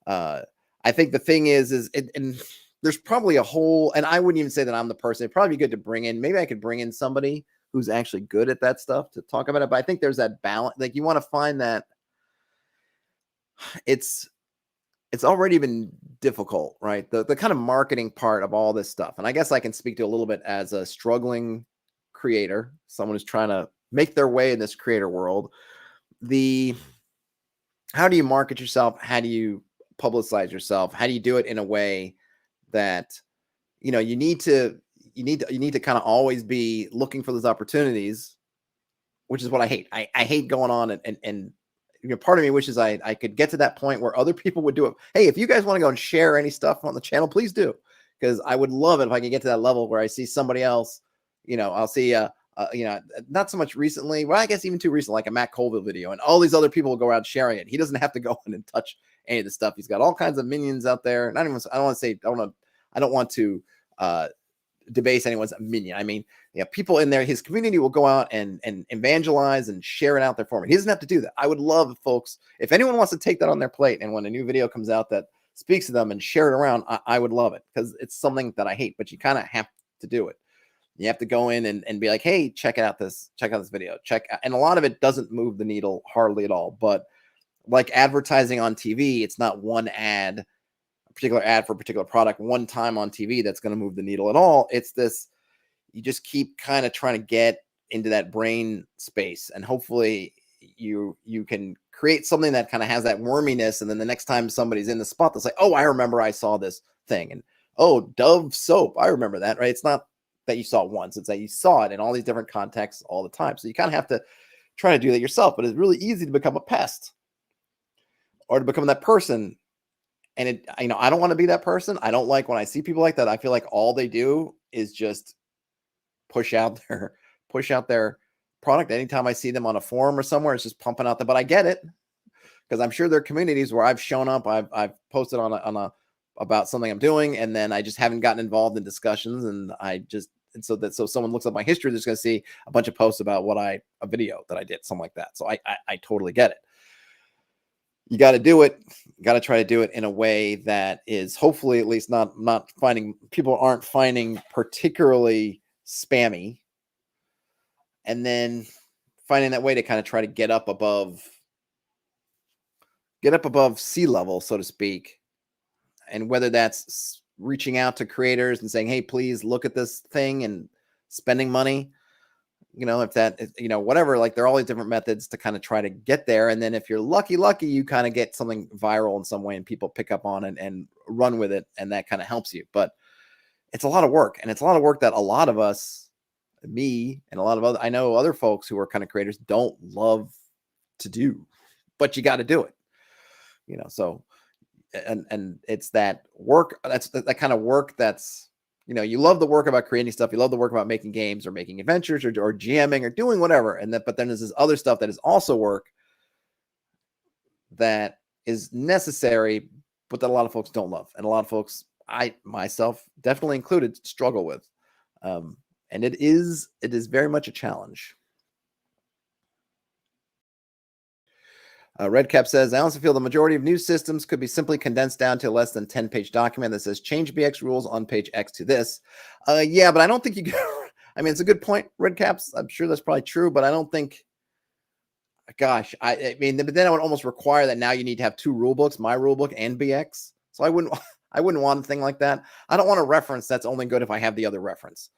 I think the thing is and there's probably a whole, and I wouldn't even say that I'm the person. It'd probably be good to bring in, maybe I could bring in somebody who's actually good at that stuff to talk about it. But I think there's that balance. Like you want to find that it's already been difficult, right? The kind of marketing part of all this stuff. And I guess I can speak to a little bit as a struggling creator, someone who's trying to make their way in this creator world. How do you market yourself? How do you publicize yourself? How do you do it in a way that, you need to kind of always be looking for those opportunities, which is what I hate. I hate going on and part of me wishes I could get to that point where other people would do it. Hey, if you guys want to go and share any stuff on the channel, please do. Because I would love it if I could get to that level where I see somebody else, I'll see, not so much recently, well, I guess even too recent, like a Matt Colville video, and all these other people will go around sharing it. He doesn't have to go in and touch any of the stuff. He's got all kinds of minions out there. I don't want to debase anyone's minion. I mean, people in there, his community will go out and evangelize and share it out there for me. He doesn't have to do that. I would love, folks, if anyone wants to take that on their plate, and when a new video comes out that speaks to them and share it around, I would love it, because it's something that I hate, but you kind of have to do it. You have to go in and be like, hey, check out this video. And a lot of it doesn't move the needle hardly at all. But like advertising on TV, it's not one ad, a particular ad for a particular product one time on TV that's going to move the needle at all. It's this, you just keep kind of trying to get into that brain space, and hopefully you can create something that kind of has that worminess. And then the next time somebody's in the spot, they'll say, oh, I remember I saw this thing. And oh, Dove soap, I remember that, right? It's not that you saw it once, it's that you saw it in all these different contexts all the time. So you kind of have to try to do that yourself, but it's really easy to become a pest or to become that person. And I don't want to be that person. I don't like when I see people like that. I feel like all they do is just push out their product. Anytime I see them on a forum or somewhere, it's just pumping out but I get it, because I'm sure there are communities where I've shown up, I've posted on about something I'm doing, and then I just haven't gotten involved in discussions, and so someone looks up my history, they're just going to see a bunch of posts about a video that I did, something like that. So I totally get it. You got to do it. You got to try to do it in a way that is hopefully at least not finding, people aren't finding particularly spammy, and then finding that way to kind of try to get up above sea level, so to speak. And whether that's reaching out to creators and saying, hey, please look at this thing, and spending money, if that, whatever, like there are all these different methods to kind of try to get there. And then if you're lucky, you kind of get something viral in some way and people pick up on it and run with it. And that kind of helps you. But it's a lot of work, and it's a lot of work that a lot of us, me and a lot of I know other folks who are kind of creators, don't love to do, but you got to do it, so. And it's that work, that's that kind of work that's, you love the work about creating stuff, you love the work about making games or making adventures or GMing or doing whatever, but then there's this other stuff that is also work that is necessary, but that a lot of folks don't love, and a lot of folks, I myself definitely included, struggle with, and it is very much a challenge. Redcap says, I also feel the majority of new systems could be simply condensed down to a less than 10-page document that says change BX rules on page X to this. Yeah, but I don't think you can. I mean, it's a good point, Redcaps. I'm sure that's probably true, but I don't think. Gosh, I mean, but then I would almost require that now you need to have two rule books, my rule book and BX. So I wouldn't want a thing like that. I don't want a reference that's only good if I have the other reference.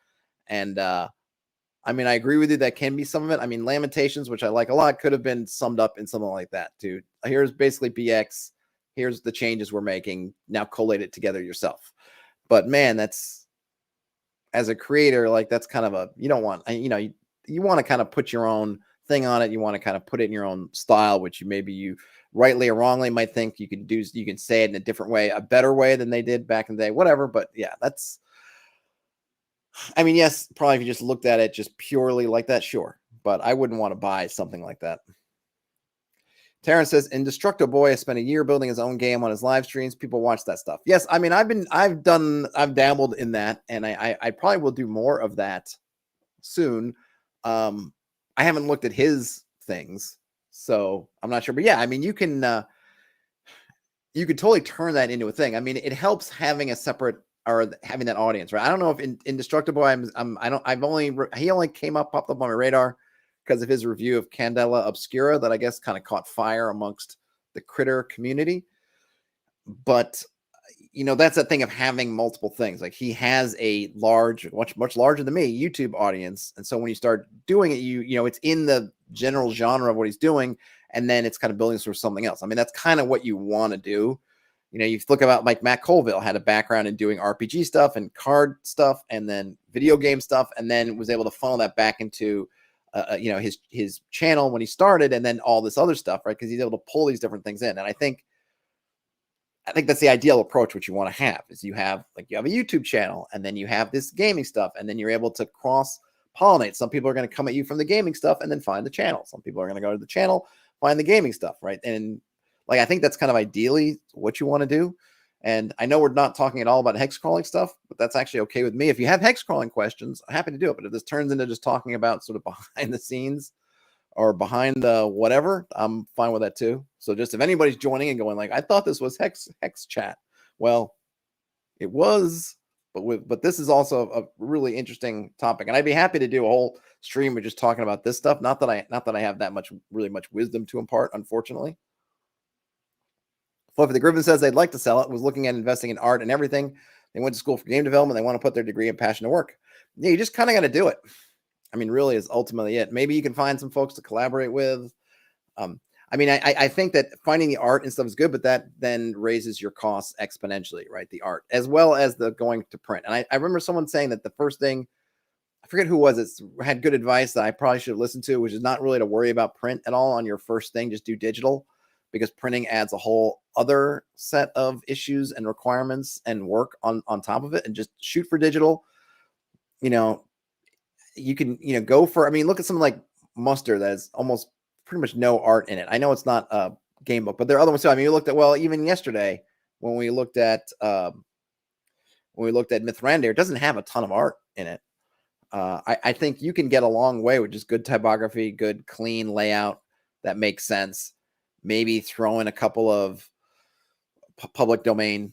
And I mean, I agree with you. That can be some of it. I mean, Lamentations, which I like a lot, could have been summed up in something like that, dude. Here's basically BX. Here's the changes we're making. Now collate it together yourself. But man, that's, as a creator, like that's kind of you don't want, you want to kind of put your own thing on it. You want to kind of put it in your own style, which you rightly or wrongly might think you can say it in a different way, a better way than they did back in the day, whatever. But yeah, I mean, yes, probably if you just looked at it just purely like that, sure. But I wouldn't want to buy something like that. Terrence says, Indestructible Boy has spent a year building his own game on his live streams. People watch that stuff. Yes, I mean, I've dabbled in that, and I probably will do more of that soon. I haven't looked at his things, so I'm not sure. But yeah, I mean, you can totally turn that into a thing. I mean, it helps having a separate, or having that audience, right? I don't know if Indestructible, he only popped up on my radar because of his review of Candela Obscura that I guess kind of caught fire amongst the critter community. But that's that thing of having multiple things. Like, he has a large, much larger than me, YouTube audience, and so when you start doing it, it's in the general genre of what he's doing, and then it's kind of building for something else. I mean, that's kind of what you want to do. You look about, like, Matt Colville had a background in doing RPG stuff and card stuff and then video game stuff, and then was able to funnel that back into, his channel when he started, and then all this other stuff, right? Because he's able to pull these different things in. And I think that's the ideal approach. What you want to have is you have a YouTube channel, and then you have this gaming stuff, and then you're able to cross pollinate. Some people are going to come at you from the gaming stuff and then find the channel. Some people are going to go to the channel, find the gaming stuff, right? And I think that's kind of ideally what you want to do. And I know we're not talking at all about hexcrawling stuff, but that's actually okay with me. If you have hexcrawling questions, I'm happy to do it. But if this turns into just talking about sort of behind the scenes or behind the whatever, I'm fine with that too. So just if anybody's joining and going like, I thought this was hex chat. Well, it was, but this is also a really interesting topic. And I'd be happy to do a whole stream of just talking about this stuff. Not that I have that much wisdom to impart, unfortunately. Fluffy the Griffin says they'd like to sell it, was looking at investing in art and everything. They went to school for game development. They want to put their degree and passion to work. Yeah, you just kind of got to do it. I mean, really is ultimately it. Maybe you can find some folks to collaborate with. I mean, I think that finding the art and stuff is good, but that then raises your costs exponentially, right? The art, as well as the going to print. And I remember someone saying that the first thing, I forget who was it, had good advice that I probably should have listened to, which is not really to worry about print at all on your first thing. Just do digital, because printing adds a whole other set of issues and requirements and work on top of it, and just shoot for digital. You can, go for, I mean, look at something like Muster that has almost pretty much no art in it. I know it's not a game book, but there are other ones too. I mean, you looked at, well, even yesterday when we looked at Mythrandir, it doesn't have a ton of art in it. I think you can get a long way with just good typography, good clean layout that makes sense. Maybe throw in a couple of public domain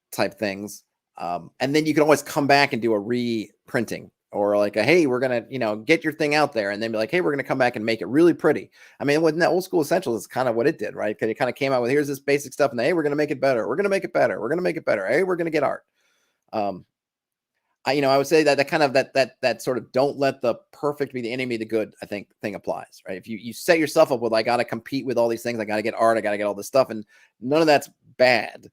type things. And then you can always come back and do a reprinting, or like hey, we're going to, get your thing out there, and then be like, hey, we're going to come back and make it really pretty. I mean, when that Old School Essentials is kind of what it did, right? Because it kind of came out with, here's this basic stuff, and hey, we're going to make it better. We're going to make it better. We're going to make it better. Hey, we're going to get art. I would say that kind of that sort of don't let the perfect be the enemy of the good, I think, thing applies, right? If you set yourself up with, I got to compete with all these things, I got to get art, I got to get all this stuff, and none of that's bad.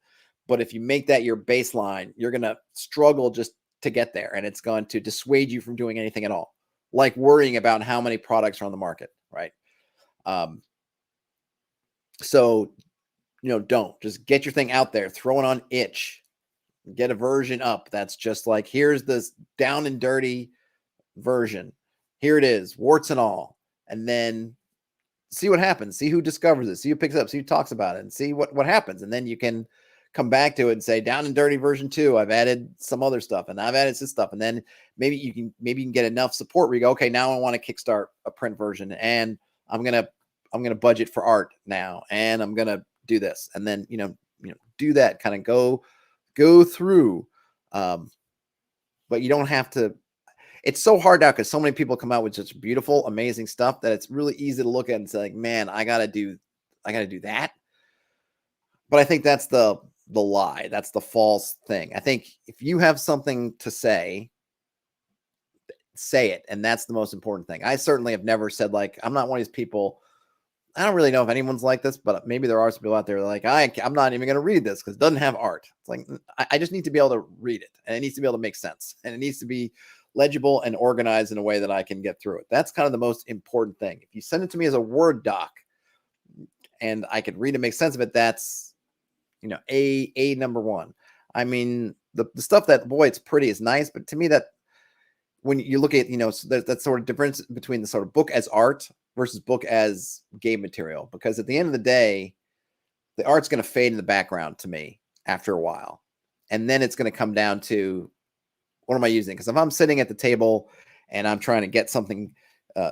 But if you make that your baseline, you're going to struggle just to get there, and it's going to dissuade you from doing anything at all, like worrying about how many products are on the market, right? So, don't just get your thing out there, throw it on itch. Get a version up that's just like, here's this down and dirty version. Here it is, warts and all. And then see what happens. See who discovers it. See who picks it up. See who talks about it. And see what happens. And then you can come back to it and say, down and dirty version 2. I've added some other stuff, and I've added this stuff. And then maybe you can get enough support where you go, okay, now I want to kickstart a print version, and I'm gonna budget for art now, and I'm gonna do this, and then do that, kind of go through. But you don't have to. It's so hard now because so many people come out with such beautiful, amazing stuff that it's really easy to look at and say, like, man, I gotta do that. But I think that's the lie. That's the false thing. I think if you have something to say it, and that's the most important thing. I certainly have never said, like, I'm not one of these people. I don't really know if anyone's like this, but maybe there are some people out there like, I'm not even going to read this because it doesn't have art. It's like, I just need to be able to read it, and it needs to be able to make sense, and it needs to be legible and organized in a way that I can get through it. That's kind of the most important thing. If you send it to me as a Word doc and I could read and make sense of it, that's, a number one. I mean, the stuff that, boy, it's pretty, is nice, but to me, that when you look at, that sort of difference between the sort of book as art versus book as game material, because at the end of the day, the art's going to fade in the background to me after a while. And then it's going to come down to, what am I using? Because if I'm sitting at the table and I'm trying to get something,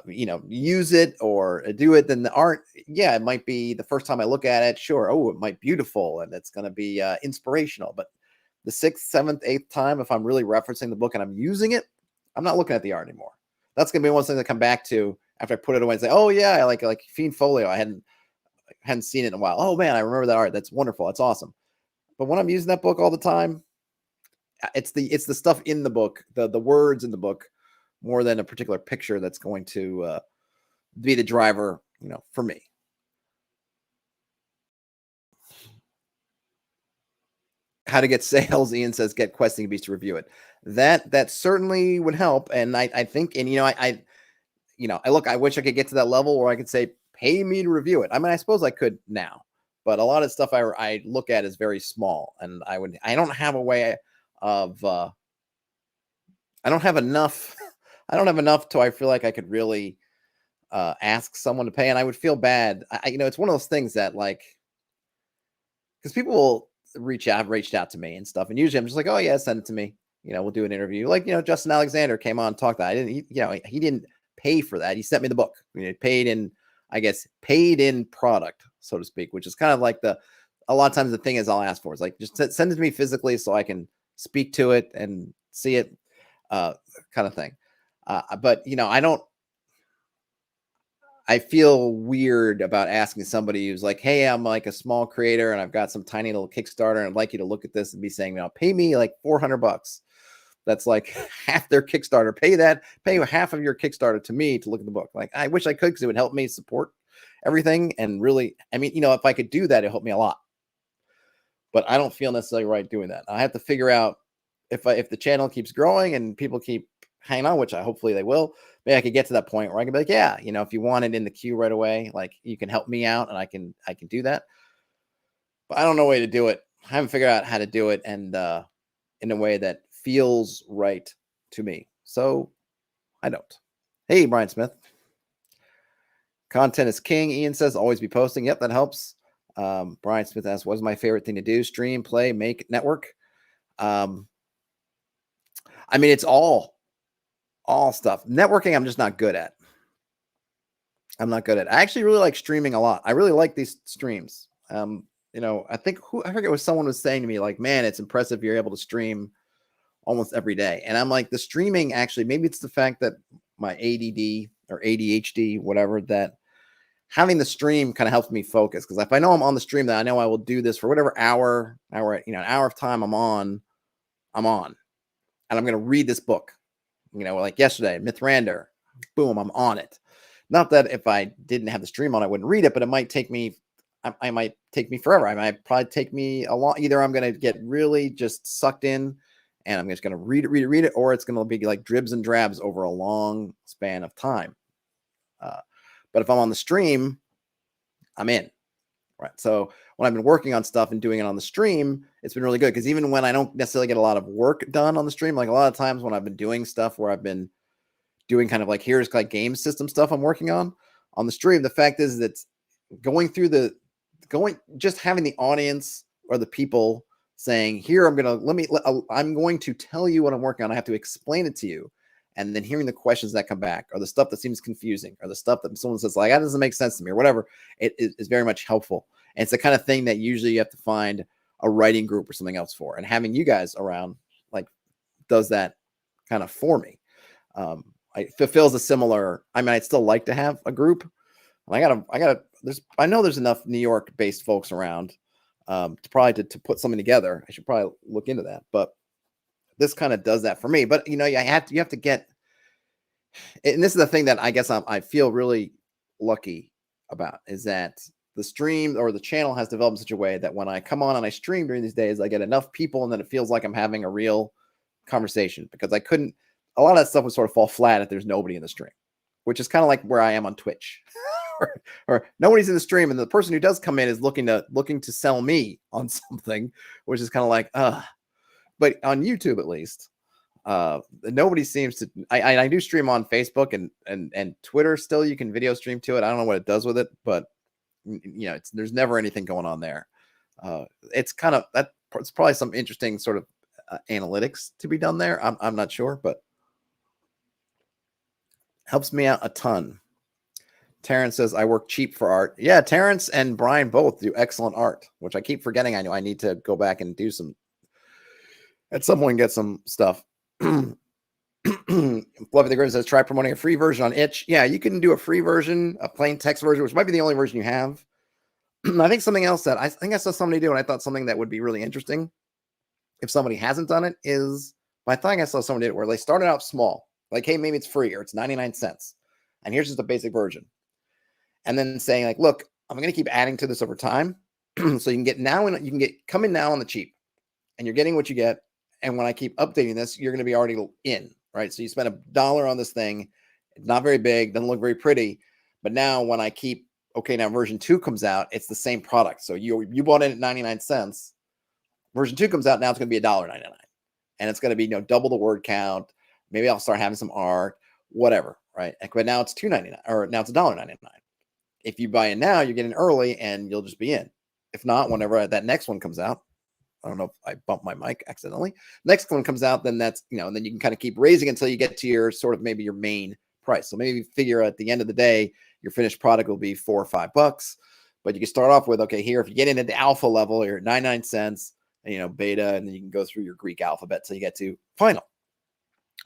use it or do it, then the art, yeah, it might be the first time I look at it, sure. Oh, it might be beautiful and it's going to be inspirational. But the 6th, 7th, 8th time, if I'm really referencing the book and I'm using it, I'm not looking at the art anymore. That's going to be one thing to come back to after I put it away and say, oh yeah, I like Fiend Folio. I hadn't seen it in a while. Oh man, I remember that art. That's wonderful. That's awesome. But when I'm using that book all the time, it's the stuff in the book, the words in the book, more than a particular picture that's going to be the driver, for me. How to get sales? Ian says, get Questing Beast to review it. That certainly would help. And I think, and I look, I wish I could get to that level where I could say, pay me to review it. I mean, I suppose I could now, but a lot of stuff I look at is very small, and I don't have a way of, I don't have enough. I don't have enough to, I feel like I could really ask someone to pay, and I would feel bad. It's one of those things that, like, because people will have reached out to me and stuff, and usually I'm just like, oh yeah, send it to me. We'll do an interview. Like, Justin Alexander came on and talked that. He didn't pay for that. He sent me the book. Paid in product, so to speak, which is kind of like a lot of times the thing is I'll ask for is like, just send it to me physically so I can speak to it and see it, kind of thing. But I feel weird about asking somebody who's like, hey, I'm like a small creator and I've got some tiny little Kickstarter and I'd like you to look at this and be saying, pay me like $400. That's like half their Kickstarter. Pay half of your Kickstarter to me to look at the book. Like, I wish I could, because it would help me support everything. And really, I mean, if I could do that, it helped me a lot. But I don't feel necessarily right doing that. I have to figure out if the channel keeps growing and people keep hanging on, which hopefully they will. Maybe I could get to that point where I can be like, yeah, if you want it in the queue right away, like, you can help me out and I can do that. But I don't know a way to do it. I haven't figured out how to do it, and in a way that feels right to me. So I don't. Hey, Brian Smith. Content is king. Ian says, always be posting. Yep, that helps. Brian Smith asks, what's my favorite thing to do? Stream, play, make, network. I mean, it's all stuff. Networking, I'm just not good at. I actually really like streaming a lot. I really like these streams. I think I forget what someone was saying to me, like, man, it's impressive you're able to stream almost every day. And I'm like, the streaming, actually, maybe it's the fact that my ADD or ADHD, whatever, that having the stream kind of helps me focus. Because if I know I'm on the stream, that I know I will do this for whatever hour, an hour of time I'm on, and I'm going to read this book. Like yesterday, Mithrander, boom, I'm on it. Not that if I didn't have the stream on, I wouldn't read it, but it might take me, I might take me forever. I might probably take me a long, either I'm going to get really just sucked in and I'm just going to read it, or it's going to be like dribs and drabs over a long span of time. But if I'm on the stream, I'm in. Right. So when I've been working on stuff and doing it on the stream, it's been really good, because even when I don't necessarily get a lot of work done on the stream, like a lot of times when I've been doing stuff where I've been doing kind of like, here's like game system stuff I'm working on the stream, the fact is that just having the audience or the people saying, here, I'm going to tell you what I'm working on. I have to explain it to you. and then hearing the questions that come back, or the stuff that seems confusing, or the stuff that someone says like, that doesn't make sense to me, or whatever, it is very much helpful. And it's the kind of thing that usually you have to find a writing group or something else for. And having you guys around like does that kind of for me. It fulfills a similar, I mean, I'd still like to have a group. And I know there's enough New York based folks around to put something together. I should probably look into that, but this kind of does that for me. But you have to get, and this is the thing that I guess I feel really lucky about, is that the stream or the channel has developed in such a way that when I come on and I stream during these days, I get enough people, and then it feels like I'm having a real conversation, because a lot of that stuff would sort of fall flat if there's nobody in the stream, which is kind of like where I am on Twitch. or nobody's in the stream, and the person who does come in is looking to sell me on something, which is kind of like, but on YouTube at least, nobody seems to. I do stream on Facebook and Twitter still. You can video stream to it. I don't know what it does with it, but there's never anything going on there. It's kind of that. It's probably some interesting sort of analytics to be done there. I'm not sure, but helps me out a ton. Terrence says, I work cheap for art. Yeah, Terrence and Brian both do excellent art, which I keep forgetting. I know I need to go back and do some, at some point, get some stuff. Fluffy the Grim says, try promoting a free version on itch. Yeah, you can do a free version, a plain text version, which might be the only version you have. I think something else that I think I saw somebody do, and I thought something that would be really interesting if somebody hasn't done it is, I think I saw someone did it where they started out small. Like, hey, maybe it's free or it's 99 cents. And here's just a basic version. And then saying like, look, I'm going to keep adding to this over time. So you can get now, and you can come in now on the cheap, and you're getting what you get. And when I keep updating this, you're going to be already in, right? So you spend $1 on this thing. It's not very big, doesn't look very pretty. But now when I keep, okay, now version 2 comes out, it's the same product. So you bought it at 99 cents. Version 2 comes out, now it's going to be $1.99. And it's going to be, double the word count. Maybe I'll start having some art, whatever, right? But now it's $2.99, or now it's $1.99. If you buy it now, you're getting early and you'll just be in. If not, whenever that next one comes out, I don't know if I bumped my mic accidentally. Next one comes out, then that's, and then you can kind of keep raising until you get to your sort of maybe your main price. So maybe figure at the end of the day, your finished product will be $4 or $5, but you can start off with, okay, here, if you get into the alpha level, you're at 99 cents, and, beta, and then you can go through your Greek alphabet till you get to final.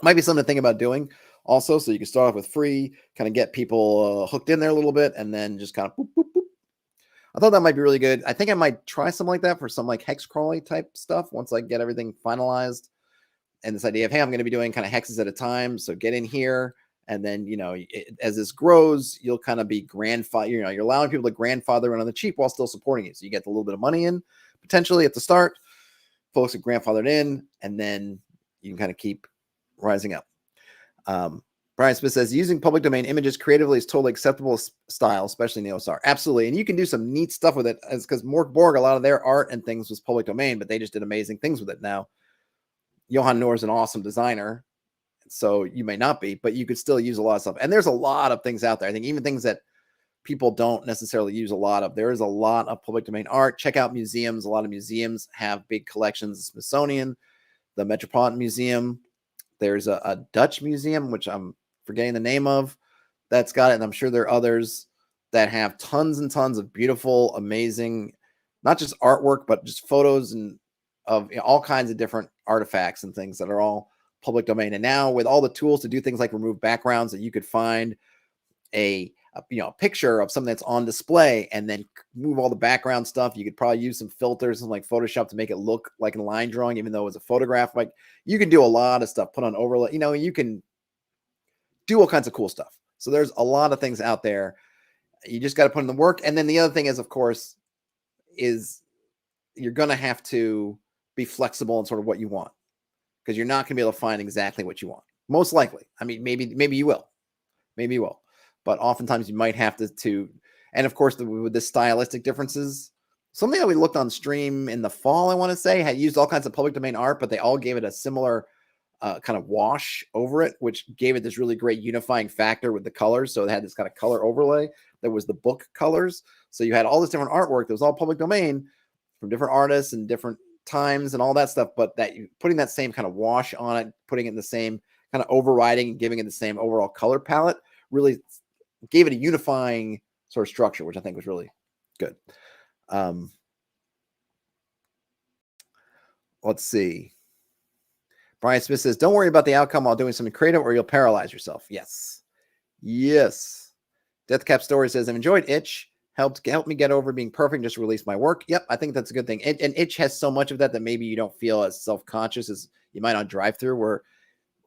Might be something to think about doing also. So you can start off with free, kind of get people hooked in there a little bit, and then just kind of boop, boop, boop. I thought that might be really good. I think I might try something like that for some like Hexcrawling type stuff once I get everything finalized. And this idea of, hey, I'm going to be doing kind of hexes at a time. So get in here. And then, as this grows, you'll kind of be grandfather, you're allowing people to grandfather in on the cheap while still supporting you. So you get a little bit of money in potentially at the start. Folks are grandfathered in, and then you can kind of keep rising up. Brian Smith says, using public domain images creatively is totally acceptable style, especially in OSR. Absolutely. And you can do some neat stuff with it, because Mork Borg, a lot of their art and things was public domain, but they just did amazing things with it. Now, Johan Noor is an awesome designer, so you may not be, but you could still use a lot of stuff. And there's a lot of things out there. I think even things that people don't necessarily use a lot of. There is a lot of public domain art. Check out museums. A lot of museums have big collections. The Smithsonian, the Metropolitan Museum. There's a Dutch museum, which I'm forgetting the name of, that's got it. And I'm sure there are others that have tons and tons of beautiful, amazing, not just artwork, but just photos and of all kinds of different artifacts and things that are all public domain. And now with all the tools to do things like remove backgrounds, that you could find a picture of something that's on display and then move all the background stuff. You could probably use some filters and like Photoshop to make it look like a line drawing, even though it was a photograph. Like, you can do a lot of stuff, put on overlay, you can do all kinds of cool stuff. So there's a lot of things out there. You just got to put in the work. And then the other thing is, of course, is you're going to have to be flexible in sort of what you want, because you're not going to be able to find exactly what you want. Most likely. I mean, maybe you will. Maybe you will. But oftentimes you might have to, and of course, with the stylistic differences, something that we looked on stream in the fall, I want to say, had used all kinds of public domain art, but they all gave it a similar kind of wash over it, which gave it this really great unifying factor with the colors. So it had this kind of color overlay that was the book colors. So you had all this different artwork that was all public domain from different artists and different times and all that stuff, but that putting that same kind of wash on it, putting it in the same kind of overriding and giving it the same overall color palette really gave it a unifying sort of structure, which I think was really good. Let's see. Brian Smith says, don't worry about the outcome while doing something creative or you'll paralyze yourself. Yes. Yes. Deathcap Story says, I've enjoyed Itch. Helped me get over being perfect, just release my work. Yep, I think that's a good thing. And Itch has so much of that maybe you don't feel as self-conscious as you might on Drive-Thru, where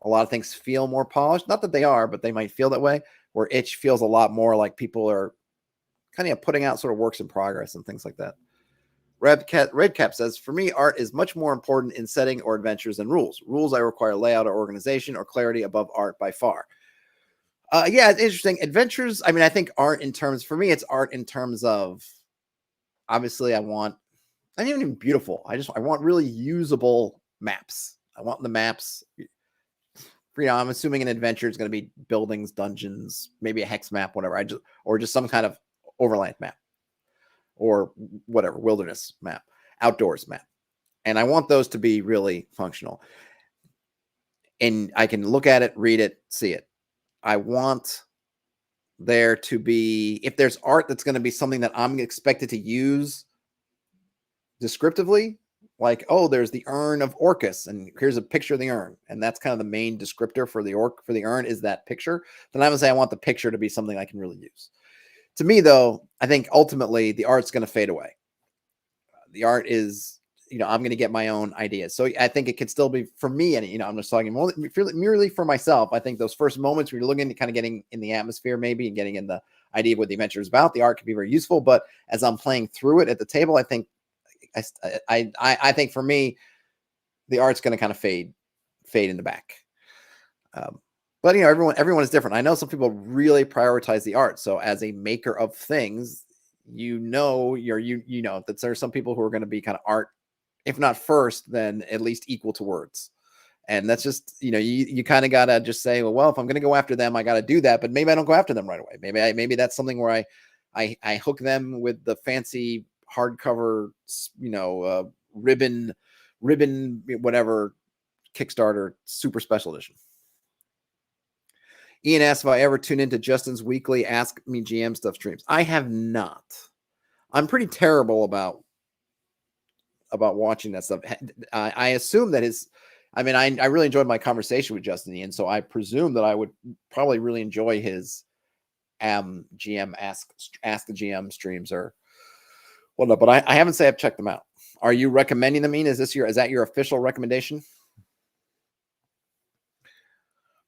a lot of things feel more polished. Not that they are, but they might feel that way, where Itch feels a lot more like people are kind of putting out sort of works in progress and things like that. Redcap says, for me, art is much more important in setting or adventures than rules. Rules, I require layout or organization or clarity above art by far. Yeah, it's interesting. Adventures, I mean, I think art in terms, for me, it's art in terms of, obviously, I want, not even beautiful. I want really usable maps. I want the maps. I'm assuming an adventure is going to be buildings, dungeons, maybe a hex map, whatever. Or just some kind of overland map or whatever, wilderness map, outdoors map. And I want those to be really functional. And I can look at it, read it, see it. I want there to be, if there's art that's going to be something that I'm expected to use descriptively, like, oh, there's the urn of Orcus, and here's a picture of the urn, and that's kind of the main descriptor for the urn is that picture, then I would say I want the picture to be something I can really use. To me, though, I think ultimately the art's going to fade away. The art is, I'm going to get my own ideas. So I think it could still be for me. And, I'm just talking merely for myself. I think those first moments where you're looking at kind of getting in the atmosphere maybe and getting in the idea of what the adventure is about, the art can be very useful. But as I'm playing through it at the table, I think I think for me, the art's going to kind of fade in the back. But, everyone is different. I know some people really prioritize the art. So as a maker of things, that there are some people who are going to be kind of art, if not first, then at least equal to words. And that's just, you kind of got to just say, well, if I'm going to go after them, I got to do that. But maybe I don't go after them right away. Maybe that's something where I hook them with the fancy hardcover, ribbon, whatever, Kickstarter super special edition. Ian asked if I ever tune into Justin's weekly Ask Me GM Stuff streams. I have not. I'm pretty terrible about watching that stuff. I assume that I really enjoyed my conversation with Justin, Ian, so I presume that I would probably really enjoy his GM Ask the GM streams or whatnot, but I haven't say I've checked them out. Are you recommending them, Ian? Is that your official recommendation?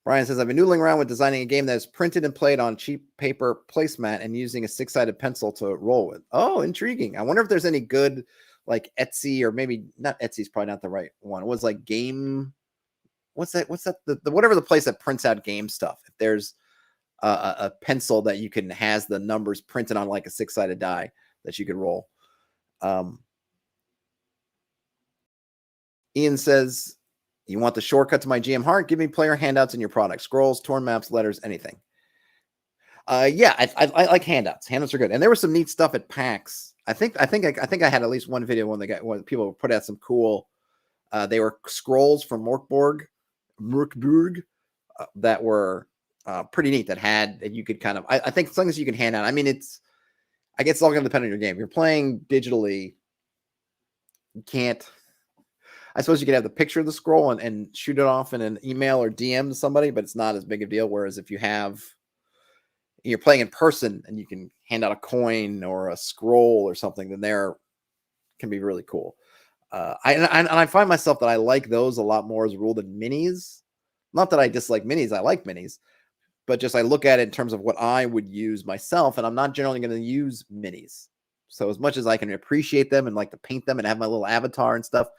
Brian says, I've been noodling around with designing a game that is printed and played on cheap paper placemat and using a 6-sided pencil to roll with. Oh, intriguing. I wonder if there's any good, like Etsy, or maybe not Etsy's probably not the right one. It was like game. What's that? Whatever the place that prints out game stuff. If there's a pencil that you can, has the numbers printed on like a 6-sided die that you could roll. Ian says, you want the shortcut to my GM heart? Give me player handouts in your product. Scrolls, torn maps, letters, anything. Yeah, I like handouts. Handouts are good. And there was some neat stuff at PAX. I think I had at least one video when people put out some cool, they were scrolls from Morkborg, that were pretty neat, that you could kind of, I think as long as you can hand out, I mean, I guess it's all going to depend on your game. If you're playing digitally, you can't, I suppose you could have the picture of the scroll and shoot it off in an email or DM to somebody, but it's not as big a deal. Whereas if you're playing in person and you can hand out a coin or a scroll or something, then there can be really cool. I find myself that I like those a lot more as a rule than minis. Not that I dislike minis. I like minis, but just I look at it in terms of what I would use myself, and I'm not generally going to use minis. So as much as I can appreciate them and like to paint them and have my little avatar and stuff,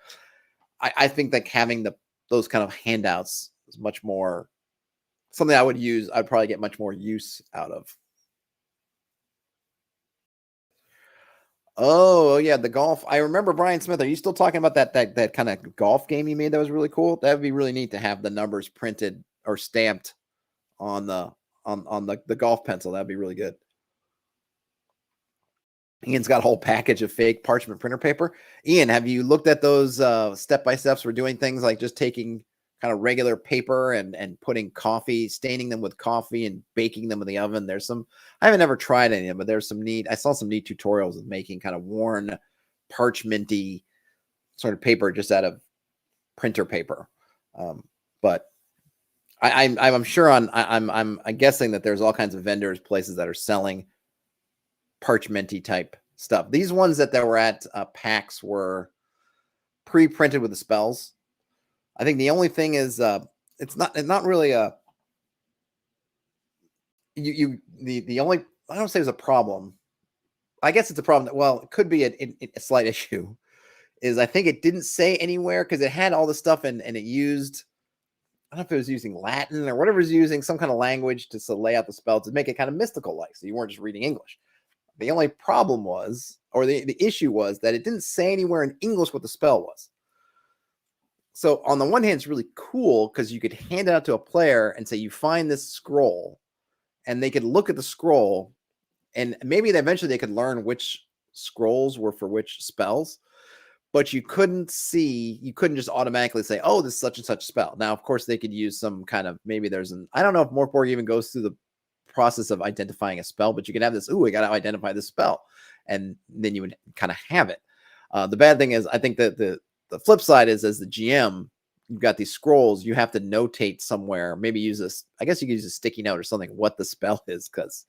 I think that having those kind of handouts is much more something I would use. I'd probably get much more use out of. Oh yeah, the golf. I remember, Brian Smith. Are you still talking about that kind of golf game you made that was really cool? That would be really neat to have the numbers printed or stamped on the golf pencil. That'd be really good. Ian's got a whole package of fake parchment printer paper. Ian, have you looked at those step-by-steps for doing things like just taking kind of regular paper and putting coffee, staining them with coffee and baking them in the oven. There's some, I haven't ever tried any of them, but there's some neat, I saw some neat tutorials of making kind of worn parchmenty sort of paper just out of printer paper. But I'm sure I'm guessing that there's all kinds of vendors, places that are selling parchmenty type stuff. These ones that were at PAX were pre-printed with the spells. I think the only thing is it's not really a the only, I don't say it's a problem. I guess it's a problem that, well, it could be a slight issue, is I think it didn't say anywhere, because it had all the stuff and it used, I don't know if it was using Latin or whatever it was using, some kind of language to lay out the spell to make it kind of mystical like, so you weren't just reading English. The only problem was, or the issue was, that it didn't say anywhere in English what the spell was. So on the one hand, it's really cool because you could hand it out to a player and say, you find this scroll, and they could look at the scroll, and maybe eventually they could learn which scrolls were for which spells, but you couldn't just automatically say, oh, this is such and such spell. Now, of course, they could use some kind of, maybe there's I don't know if Morkborg even goes through the process of identifying a spell, but you can have this, we got to identify this spell, and then you would kind of have it. The bad thing is, I think that the flip side is, as the GM, you've got these scrolls, you have to notate somewhere, maybe use this, I guess you could use a sticky note or something, what the spell is, because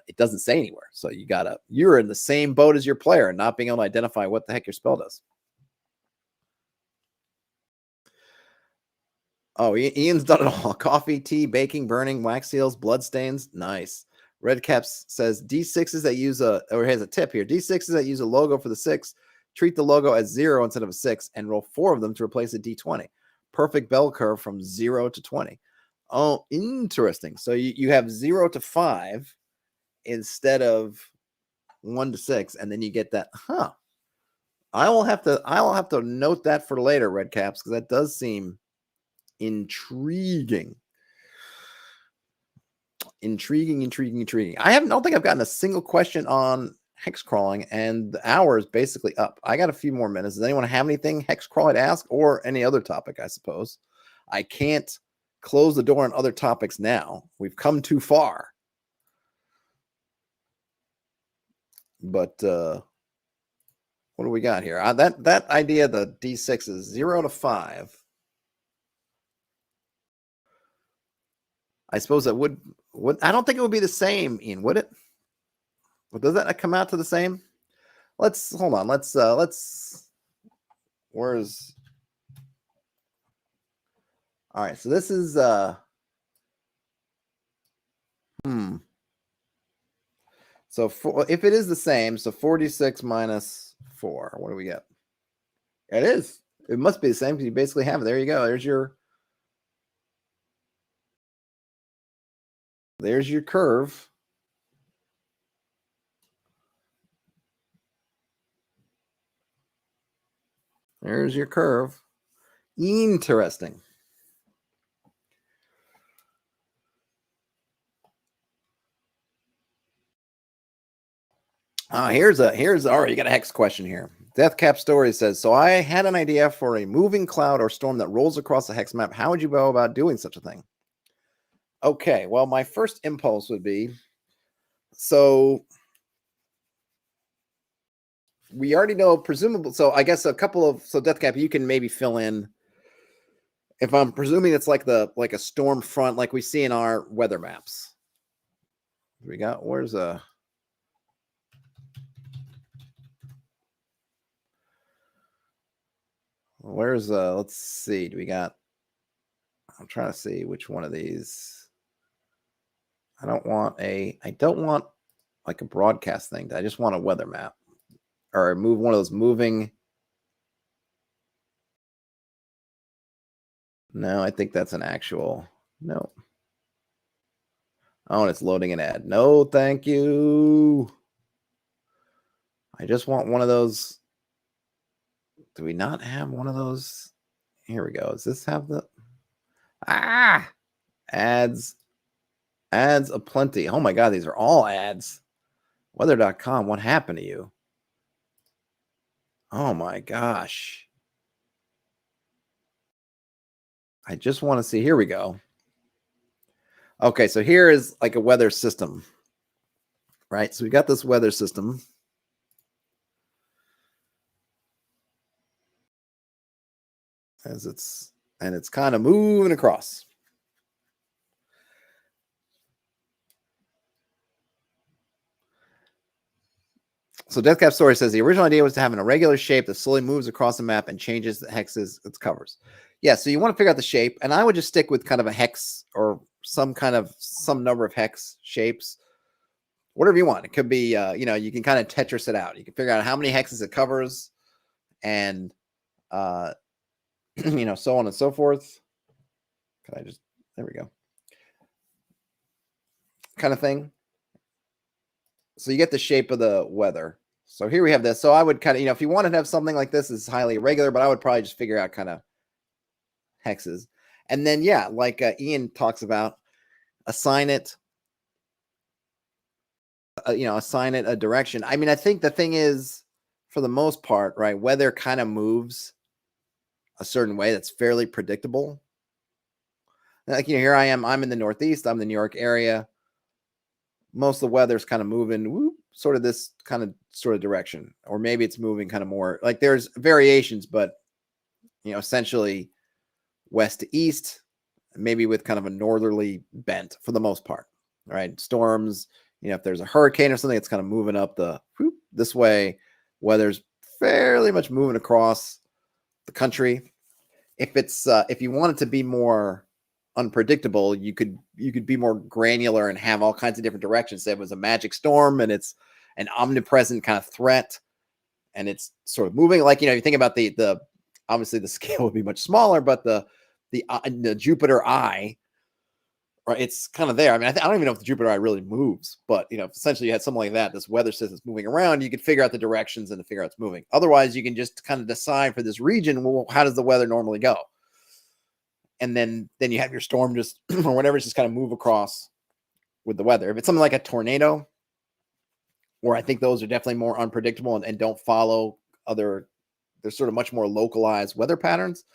it doesn't say anywhere. So you're in the same boat as your player and not being able to identify what the heck your spell does. Oh, Ian's done it all. Coffee, tea, baking, burning, wax seals, blood stains. Nice. Redcaps says D6s that use or has a tip here. D6s that use a logo for the 6, treat the logo as 0 instead of a 6, and roll 4 of them to replace a D20. Perfect bell curve from 0 to 20. Oh, interesting. So you have 0 to 5 instead of 1 to 6, and then you get that. I will have to note that for later, Redcaps, because that does seem intriguing. Intriguing. I don't think I've gotten a single question on hexcrawling, and the hour is basically up. I got a few more minutes. Does anyone have anything hexcrawling to ask, or any other topic? I suppose I can't close the door on other topics now. We've come too far. But what do we got here? That idea, the D6 is 0 to 5. I suppose that would I don't think it would be the same, Ian, would it? Well, does that come out to the same? Hold on. Where's, all right, so this is so if it is the same, so 46 minus 4, what do we get? It is. It must be the same because you basically have it. There you go. There's your curve. There's your curve. Interesting. Here's all right, you got a hex question here. Deathcap Story says, so I had an idea for a moving cloud or storm that rolls across the hex map. How would you go about doing such a thing? Okay, well, my first impulse would be, so we already know, presumably, so I guess Deathcap, you can maybe fill in, if I'm presuming it's like a storm front like we see in our weather maps. We got, let's see, I'm trying to see which one of these. I don't want like a broadcast thing. I just want a weather map, or move one of those moving. No, I think that's an actual. No. Oh, and it's loading an ad. No, thank you. I just want one of those. Do we not have one of those? Here we go. Does this have the ads aplenty? Oh my god, these are all ads. Weather.com, what happened to you? Oh my gosh. I just want to see. Here we go. Okay, so here is like a weather system, right? So we got this weather system. It's kind of moving across. So Deathcap Story says the original idea was to have an irregular shape that slowly moves across the map and changes the hexes it covers. Yeah, so you want to figure out the shape, and I would just stick with kind of a hex or some number of hex shapes, whatever you want. It could be, you can kind of Tetris it out. You can figure out how many hexes it covers, and so on and so forth. There we go, kind of thing. So you get the shape of the weather. So here we have this. So I would kind of, if you wanted to have something like this, is highly irregular, but I would probably just figure out kind of hexes. And then, yeah, like Ian talks about, assign it a direction. I mean, I think the thing is, for the most part, right, weather kind of moves a certain way that's fairly predictable. Like, here I am. I'm in the Northeast. I'm in the New York area. Most of the weather's kind of moving sort of this kind of sort of direction, or maybe it's moving kind of more like there's variations, but essentially west to east, maybe with kind of a northerly bent for the most part, right? Storms, if there's a hurricane or something, it's kind of moving up this way. Weather's fairly much moving across the country. If you want it to be more unpredictable, you could be more granular and have all kinds of different directions. Say it was a magic storm and it's an omnipresent kind of threat, and it's sort of moving. Like, you think about the obviously the scale would be much smaller, but the Jupiter eye, right? It's kind of there. I mean, I don't even know if the Jupiter eye really moves, but essentially you had something like that. This weather system's moving around. You could figure out the directions and to figure out it's moving. Otherwise, you can just kind of decide for this region, well, how does the weather normally go? And then you have your storm just or whatever, just kind of move across with the weather. If it's something like a tornado, where I think those are definitely more unpredictable and don't follow they're sort of much more localized weather patterns,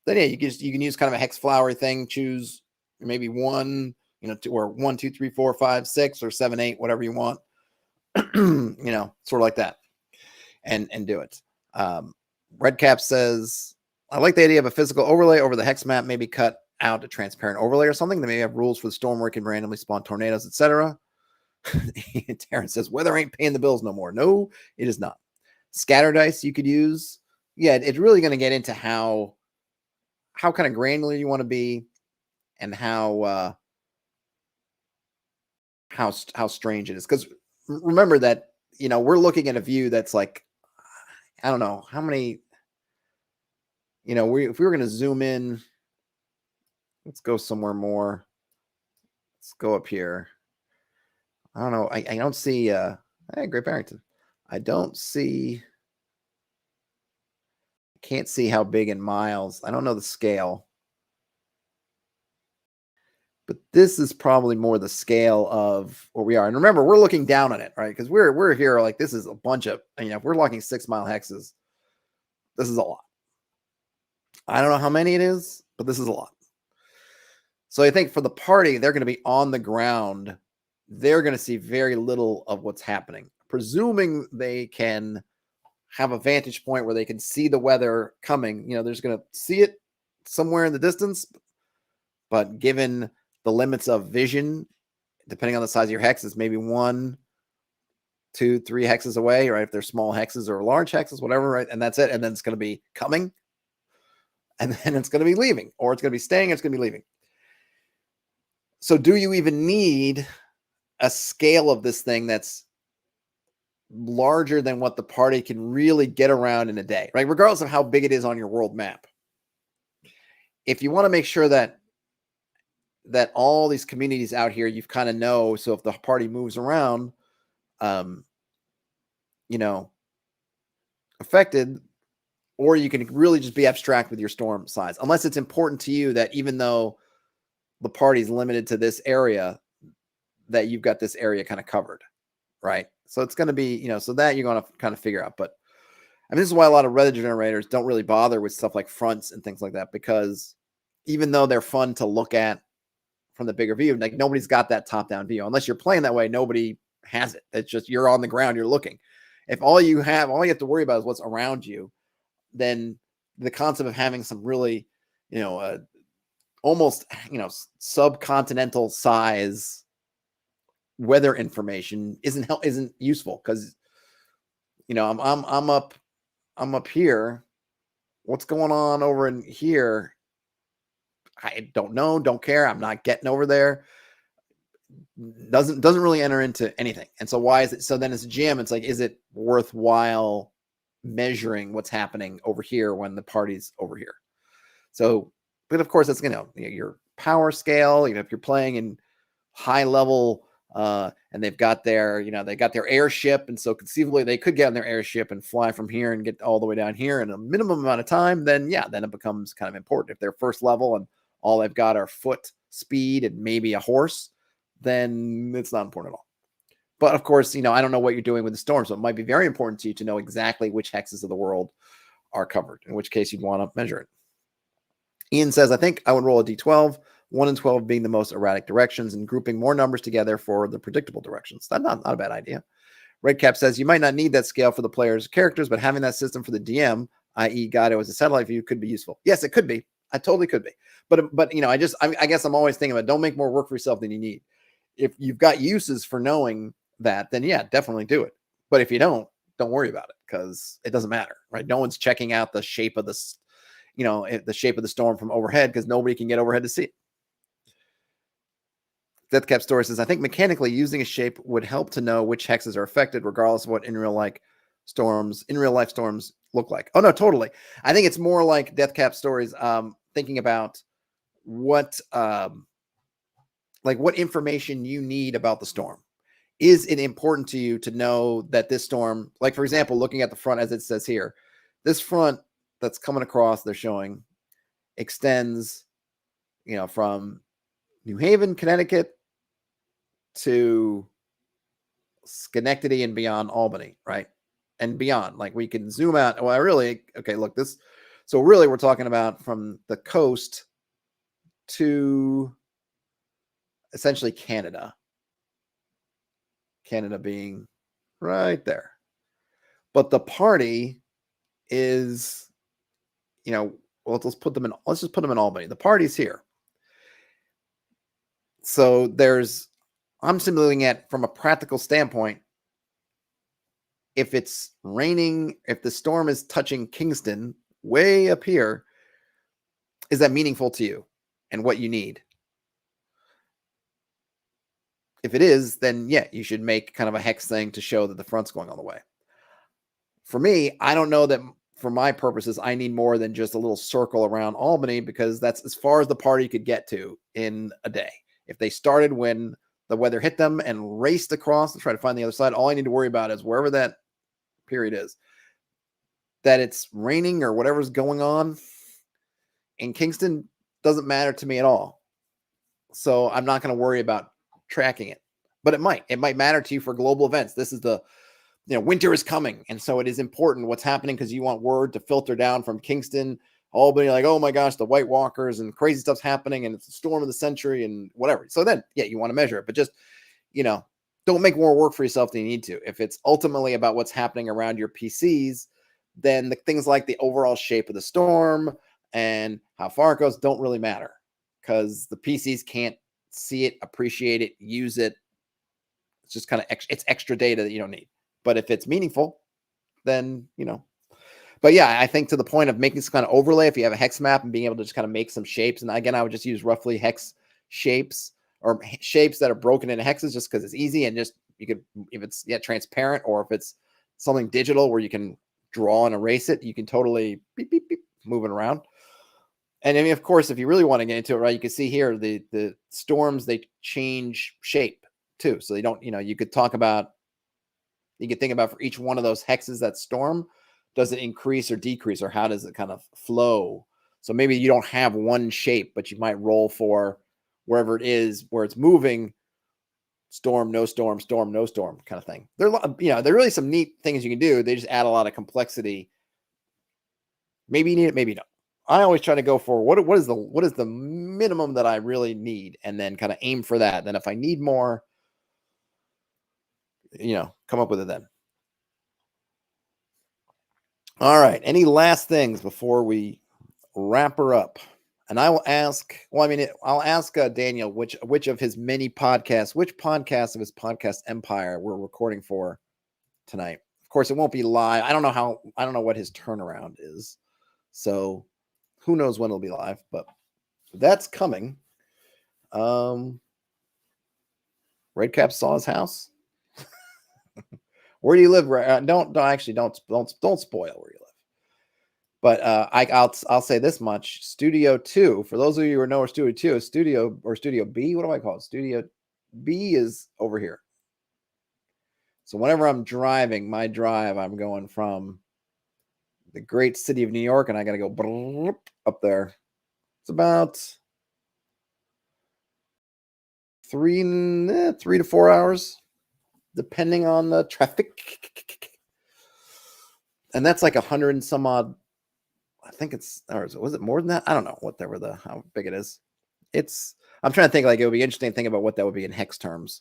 then yeah, you can use kind of a hex flower thing, choose maybe one, or 1, 2, 3, 4, 5, 6, or 7, 8, whatever you want, sort of like that, and do it. Redcap says, I like the idea of a physical overlay over the hex map, maybe cut out a transparent overlay or something. They may have rules for the storm where it can randomly spawn tornadoes, etc. Terrence says, weather ain't paying the bills no more. No, it is not. Scatter dice you could use. Yeah, it's really going to get into how kind of granular you want to be, and how strange it is. Because remember that, we're looking at a view that's like, I don't know how many, if we were going to zoom in, let's go somewhere more. Let's go up here. I don't know. I don't see, hey, Great Barrington. I can't see how big in miles. I don't know the scale. But this is probably more the scale of where we are. And remember, we're looking down on it, right? Because we're here like this is a bunch of, if we're looking 6 mile hexes, this is a lot. I don't know how many it is, but this is a lot. So I think for the party, they're going to be on the ground. They're going to see very little of what's happening, presuming they can have a vantage point where they can see the weather coming. They're just going to see it somewhere in the distance. But given the limits of vision, depending on the size of your hex, is maybe 1, 2, 3 hexes away, right? If they're small hexes or large hexes, whatever, right? And that's it. And then it's going to be coming, and then it's going to be leaving, or it's going to be staying, it's going to be leaving. So do you even need a scale of this thing that's larger than what the party can really get around in a day, right? Regardless of how big it is on your world map. If you want to make sure that all these communities out here, you've kind of know, so if the party moves around, affected, or you can really just be abstract with your storm size, unless it's important to you that even though the party's limited to this area, that you've got this area kind of covered, right? So it's going to be, so that you're going to kind of figure out. But I mean, this is why a lot of weather generators don't really bother with stuff like fronts and things like that, because even though they're fun to look at from the bigger view, like nobody's got that top-down view. Unless you're playing that way, nobody has it. It's just you're on the ground, you're looking. If all you have to worry about is what's around you, then the concept of having some really, almost, subcontinental size weather information isn't useful, because I'm up here. What's going on over in here? I don't know, don't care. I'm not getting over there. Doesn't really enter into anything. And so why is it? So then as a GM, it's like, is it worthwhile measuring what's happening over here when the party's over here? So, but of course, that's your power scale. If you're playing in high level, and they've got their airship, and so conceivably they could get on their airship and fly from here and get all the way down here in a minimum amount of time, then it becomes kind of important. If they're first level and all they've got are foot speed and maybe a horse, then it's not important at all. But of course, I don't know what you're doing with the storm, so it might be very important to you to know exactly which hexes of the world are covered, in which case you'd want to measure it. Ian says, I think I would roll a d12, 1 and 12 being the most erratic directions, and grouping more numbers together for the predictable directions. That's not a bad idea. Redcap says, you might not need that scale for the player's characters, but having that system for the DM, i.e. Gato as a satellite view, could be useful. Yes, it could be. I totally could be. But I guess I'm always thinking about, don't make more work for yourself than you need. If you've got uses for knowing that, then yeah, definitely do it. But if you don't worry about it, because it doesn't matter, right? No one's checking out the shape of the shape of the storm from overhead, because nobody can get overhead to see it. Deathcap Story says, I think mechanically using a shape would help to know which hexes are affected, regardless of what in real life storms look like. Oh no, totally. I think it's more like Deathcap Stories, thinking about what information you need about the storm. Is it important to you to know that this storm, like for example, looking at the front as it says here, this front that's coming across, they're showing, extends, from New Haven, Connecticut to Schenectady and beyond Albany, right? And beyond, like we can zoom out. Well, look, this. So really we're talking about from the coast to essentially Canada. Canada being right there. But the party is, let's just put them in Albany. The party's here. So I'm simulating it from a practical standpoint. If it's raining, if the storm is touching Kingston way up here, is that meaningful to you and what you need? If it is, then yeah, you should make kind of a hex thing to show that the front's going all the way. For me, I don't know that for my purposes, I need more than just a little circle around Albany, because that's as far as the party could get to in a day. If they started when the weather hit them and raced across to try to find the other side, all I need to worry about is wherever that period is, that it's raining or whatever's going on in Kingston doesn't matter to me at all. So I'm not going to worry about tracking it, but it might matter to you for global events. This is winter is coming. And so it is important what's happening, because you want word to filter down from Kingston, Albany, like, oh my gosh, the White Walkers and crazy stuff's happening and it's the storm of the century and whatever. So then, yeah, you want to measure it, but just, don't make more work for yourself than you need to. If it's ultimately about what's happening around your PCs, then the things like the overall shape of the storm and how far it goes don't really matter, because the PCs can't see it, appreciate it, use it. It's just kind of it's extra data that you don't need. But if it's meaningful, then, but yeah, I think to the point of making some kind of overlay, if you have a hex map and being able to just kind of make some shapes. And again, I would just use roughly hex shapes or shapes that are broken into hexes, just because it's easy. And just, you could, if it's transparent, or if it's something digital where you can draw and erase it, you can totally beep, beep, beep, move it around. And I mean, of course, if you really want to get into it, right, you can see here, the storms, they change shape too. So they don't, you could think about for each one of those hexes, that storm, does it increase or decrease, or how does it kind of flow? So maybe you don't have one shape, but you might roll for wherever it is, where it's moving, storm, no storm, storm, no storm kind of thing. There are really some neat things you can do. They just add a lot of complexity. Maybe you need it, maybe you don't. I always try to go for what is the minimum that I really need, and then kind of aim for that. Then if I need more, come up with it then. All right. Any last things before we wrap her up? And I will ask. Well, I mean, I'll ask Daniel which of his many podcasts, which podcast of his podcast empire we're recording for tonight. Of course, it won't be live. I don't know what his turnaround is, so who knows when it'll be live, but that's coming. Redcap saw his house. Where do you live? Don't spoil where you live. But I'll say this much: Studio 2. For those of you who know where Studio 2 is, Studio B. What do I call it? Studio B is over here. So whenever I'm driving my drive, I'm going from the great city of New York, and I got to go up there. It's about 3 to 4 hours, depending on the traffic. And that's like 100 and some odd. I think was it more than that? I don't know how big it is. I'm trying to think, like, it would be interesting to think about what that would be in hex terms.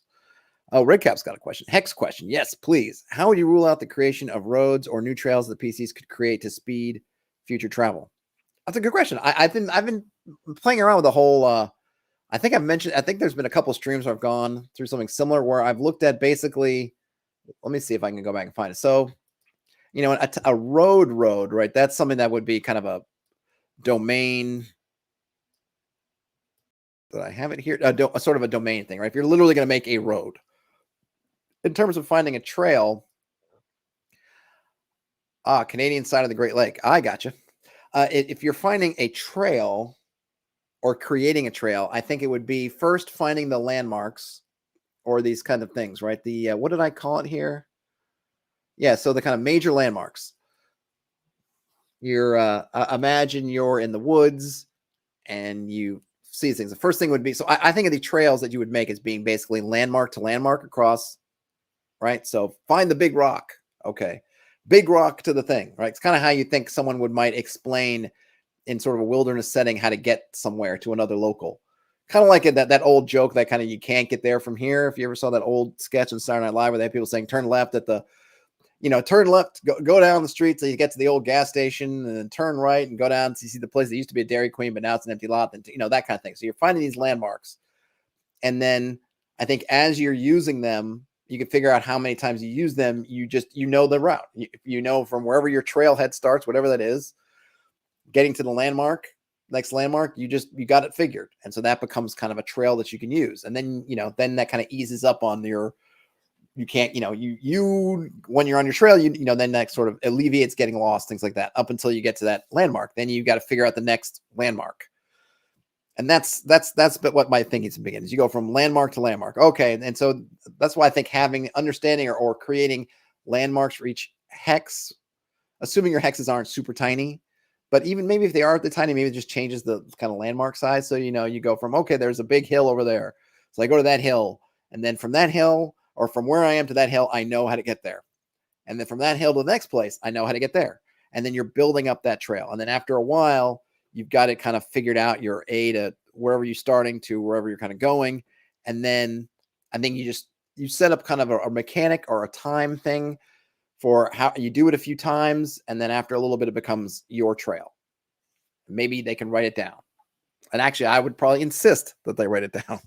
Oh, Redcap's got a question. Hex question. Yes, please. How would you rule out the creation of roads or new trails that PCs could create to speed future travel? That's a good question. I've been playing around with the whole. I think there's been a couple of streams where I've gone through something similar where I've looked at basically. Let me see if I can go back and find it. So, a road, right? That's something that would be kind of a domain. Did I have it here? A sort of a domain thing, right? If you're literally going to make a road. In terms of finding a trail, Canadian side of the Great Lake. I gotcha. If you're finding a trail or creating a trail, I think it would be first finding the landmarks or these kind of things, right? The what did I call it here? Yeah, so the kind of major landmarks. Imagine you're in the woods and you see things. The first thing would be, so I think of the trails that you would make as being basically landmark to landmark across. Right. So find the big rock. Okay. Big rock to the thing, right? It's kind of how you think someone might explain in sort of a wilderness setting how to get somewhere to another local. Kind of like that old joke that kind of you can't get there from here. If you ever saw that old sketch on Saturday Night Live where they had people saying turn left at the, turn left, go down the street till you get to the old gas station, and then turn right and go down to see the place that used to be a Dairy Queen, but now it's an empty lot. And that kind of thing. So you're finding these landmarks. And then I think as you're using them, you can figure out how many times you use them. You know the route. From wherever your trailhead starts, whatever that is, getting to the next landmark, you got it figured. And so that becomes kind of a trail that you can use. And then, then that kind of eases up on when you're on your trail, then that sort of alleviates getting lost, things like that, up until you get to that landmark. Then you got to figure out the next landmark. And that's what my thinking begins. You go from landmark to landmark. Okay. And so that's why I think having understanding or creating landmarks for each hex, assuming your hexes aren't super tiny, but even maybe if they are the tiny, maybe it just changes the kind of landmark size. So, you go from, okay, there's a big hill over there. So I go to that hill, and then from that hill or from where I am to that hill, I know how to get there. And then from that hill to the next place, I know how to get there. And then you're building up that trail. And then after a while, you've got it kind of figured out, your A to wherever you're starting to wherever you're kind of going. And then I think you set up kind of a mechanic or a time thing for how you do it a few times. And then after a little bit, it becomes your trail. Maybe they can write it down. And actually, I would probably insist that they write it down.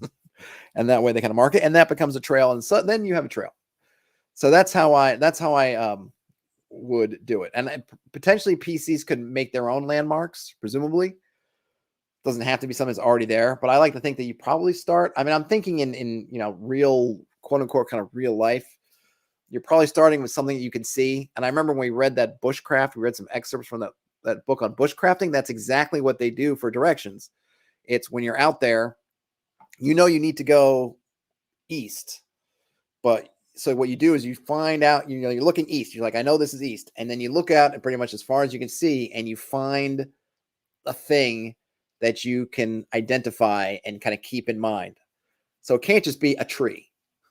And that way they kind of mark it, and that becomes a trail. And so then you have a trail. So that's how I would do it. And potentially PCs could make their own landmarks, presumably. Doesn't have to be something that's already there, but I like to think that you probably start. I mean, I'm thinking in real, quote unquote, kind of real life. You're probably starting with something that you can see. And I remember when we read that bushcraft, we read some excerpts from that book on bushcrafting. That's exactly what they do for directions. It's when you're out there, you need to go east, but so what you do is you find out, you're looking east. You're like, I know this is east. And then you look out and pretty much as far as you can see, and you find a thing that you can identify and kind of keep in mind. So it can't just be a tree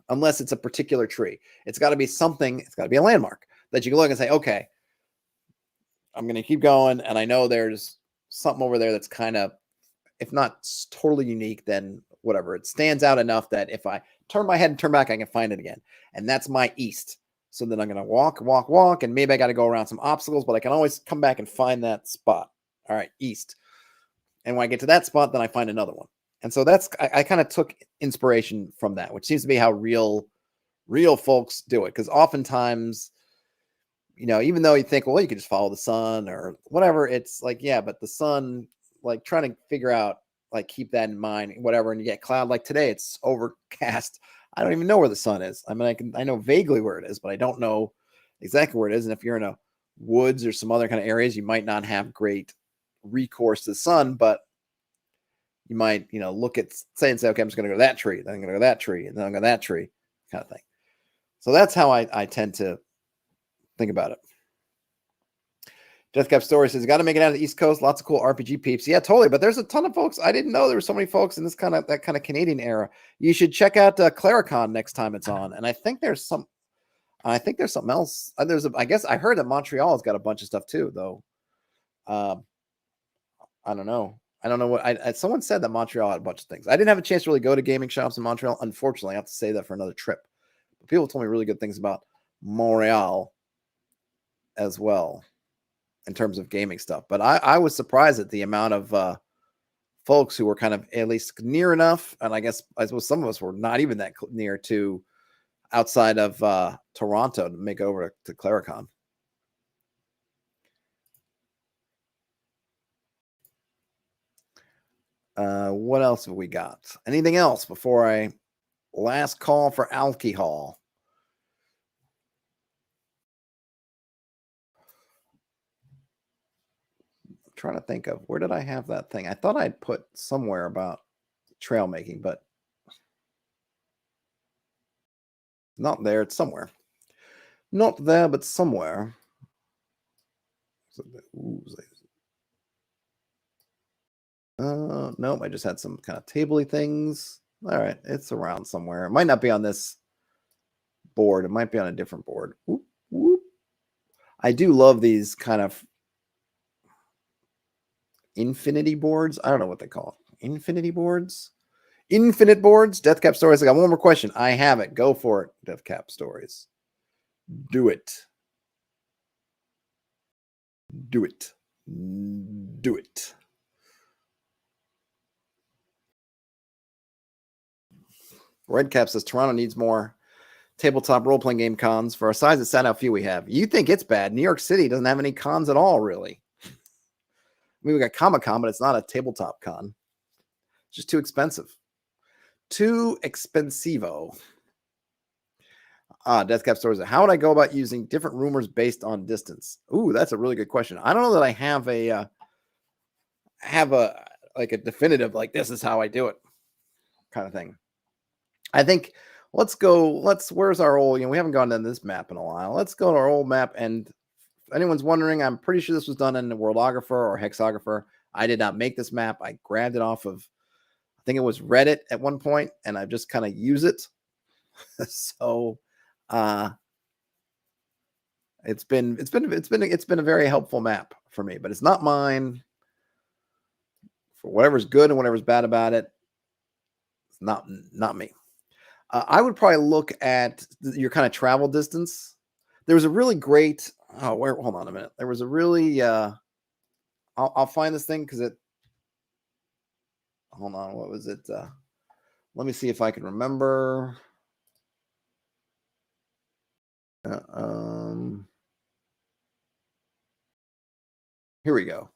unless it's a particular tree. It's got to be something. It's got to be a landmark that you can look and say, okay, I'm going to keep going. And I know there's something over there that's kind of, if not totally unique, then whatever. It stands out enough that if I turn my head and turn back, I can find it again. And that's my east. So then I'm going to walk, and maybe I got to go around some obstacles, but I can always come back and find that spot. All right, east. And when I get to that spot, then I find another one. And so I kind of took inspiration from that, which seems to be how real folks do it. Because oftentimes, even though you think, well, you could just follow the sun or whatever, it's like, yeah, but the sun, like trying to figure out, like keep that in mind, whatever. And you get cloud, like today, it's overcast. I don't even know where the sun is. I mean, I know vaguely where it is, but I don't know exactly where it is. And if you're in a woods or some other kind of areas, you might not have great recourse to the sun, but you might, look at, say, okay, I'm just going to go to that tree, then I'm going to go to that tree, and then I'm going to that tree, kind of thing. So that's how I tend to think about it. Deathcap Story says, got to make it out of the East Coast. Lots of cool RPG peeps. Yeah, totally. But there's a ton of folks. I didn't know there were so many folks in that kind of Canadian era. You should check out Claricon next time it's on. And I think there's something else. I guess I heard that Montreal has got a bunch of stuff too, though. I don't know. I don't know what someone said that Montreal had a bunch of things. I didn't have a chance to really go to gaming shops in Montreal. Unfortunately, I have to say that for another trip. But people told me really good things about Montreal as well in terms of gaming stuff. But I was surprised at the amount of folks who were kind of at least near enough. And I suppose some of us were not even that near to outside of Toronto to make it over to Claricon. What else have we got? Anything else before I last call for alcohol? I'm trying to think of, where did I have that thing? I thought I'd put somewhere about trail making, but not there. It's somewhere. Not there, but somewhere. Nope, I just had some kind of tabley things. All right, it's around somewhere. It might not be on this board. It might be on a different board. Whoop, whoop. I do love these kind of infinity boards. I don't know what they call it. Infinity boards? Infinite boards? Deathcap Stories. I got one more question. I have it. Go for it, Deathcap Stories. Do it. Do it. Do it. Redcap says Toronto needs more tabletop role-playing game cons. For our size, it's sad how few we have. You think it's bad. New York City doesn't have any cons at all, really. I mean, we got Comic-Con, but it's not a tabletop con. It's just too expensive. Too expensivo. Deathcap Stories. How would I go about using different rumors based on distance? Ooh, that's a really good question. I don't know that I have a definitive, like, this is how I do it kind of thing. I think where's our old, we haven't gone to this map in a while. Let's go to our old map. And if anyone's wondering, I'm pretty sure this was done in the Worldographer or Hexographer. I did not make this map. I grabbed it off of, I think it was Reddit at one point, and I just kind of use it. So it's been a very helpful map for me, but it's not mine. For whatever's good and whatever's bad about it, it's not me. I would probably look at your kind of travel distance. There was a really great, hold on a minute. There was a really, I'll find this thing because hold on, what was it? Let me see if I can remember. Here we go.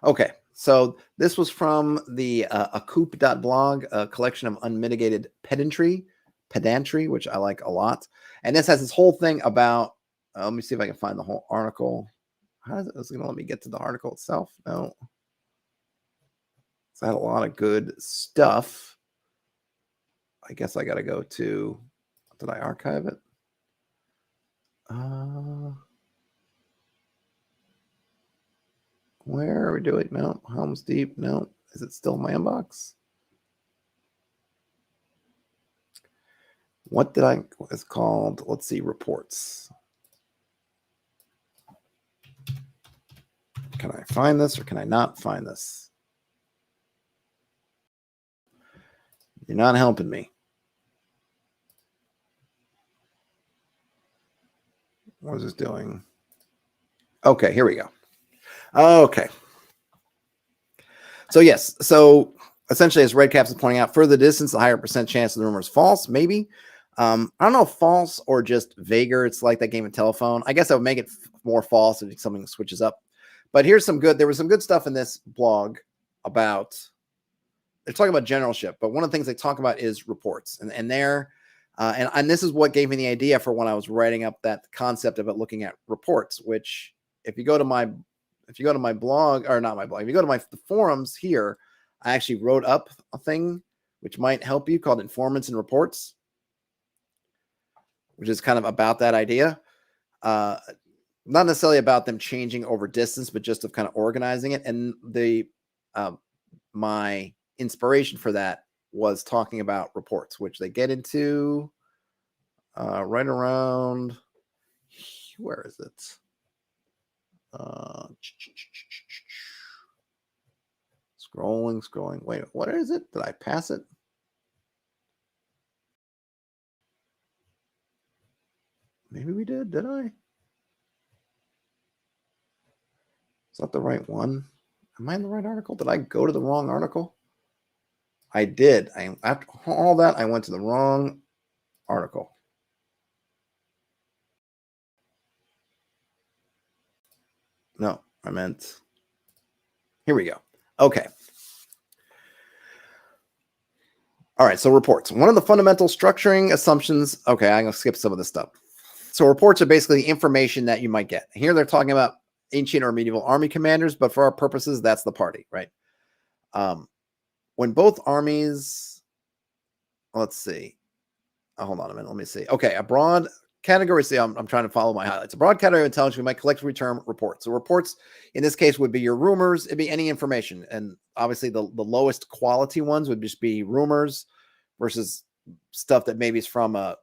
Okay, so this was from the acoop.blog, a collection of unmitigated pedantry, which I like a lot. And this has this whole thing about, let me see if I can find the whole article. Is it going to let me get to the article itself? No. It's had a lot of good stuff. I guess I got to go to, did I archive it? Where are we doing? No, Helm's Deep. No, is it still in my inbox? What did I, it's called, let's see, reports. Can I find this or can I not find this? You're not helping me. What is this doing? Okay, here we go. Okay. So yes, so essentially, as Redcaps is pointing out, further distance, the higher percent chance of the rumor is false. Maybe. I don't know if false or just vaguer. It's like that game of telephone. I guess I would make it more false if something switches up. But here's some good. There was some good stuff in this blog about. They're talking about generalship, but one of the things they talk about is reports, and this is what gave me the idea for when I was writing up that concept about looking at reports. Which, if you go to my blog, or not my blog, if you go to the forums here, I actually wrote up a thing which might help you called Informants and Reports, which is kind of about that idea. Not necessarily about them changing over distance, but just of kind of organizing it. And my inspiration for that was talking about reports, which they get into right around, where is it? Scrolling. Wait, what is it? Did I pass it? Maybe we did. Did I? Is that the right one? Am I in the right article? Did I go to the wrong article? I did. After all that, I went to the wrong article. No, I meant. Here we go. Okay. All right, so reports. One of the fundamental structuring assumptions. Okay, I'm going to skip some of this stuff. So reports are basically information that you might get. Here they're talking about ancient or medieval army commanders, but for our purposes, that's the party, right? When both armies, let's see. Oh, hold on a minute. Let me see. Okay, a broad category. See, I'm trying to follow my highlights. A broad category of intelligence we might collectively term reports. So reports in this case would be your rumors. It'd be any information, and obviously the lowest quality ones would just be rumors versus stuff that maybe is from a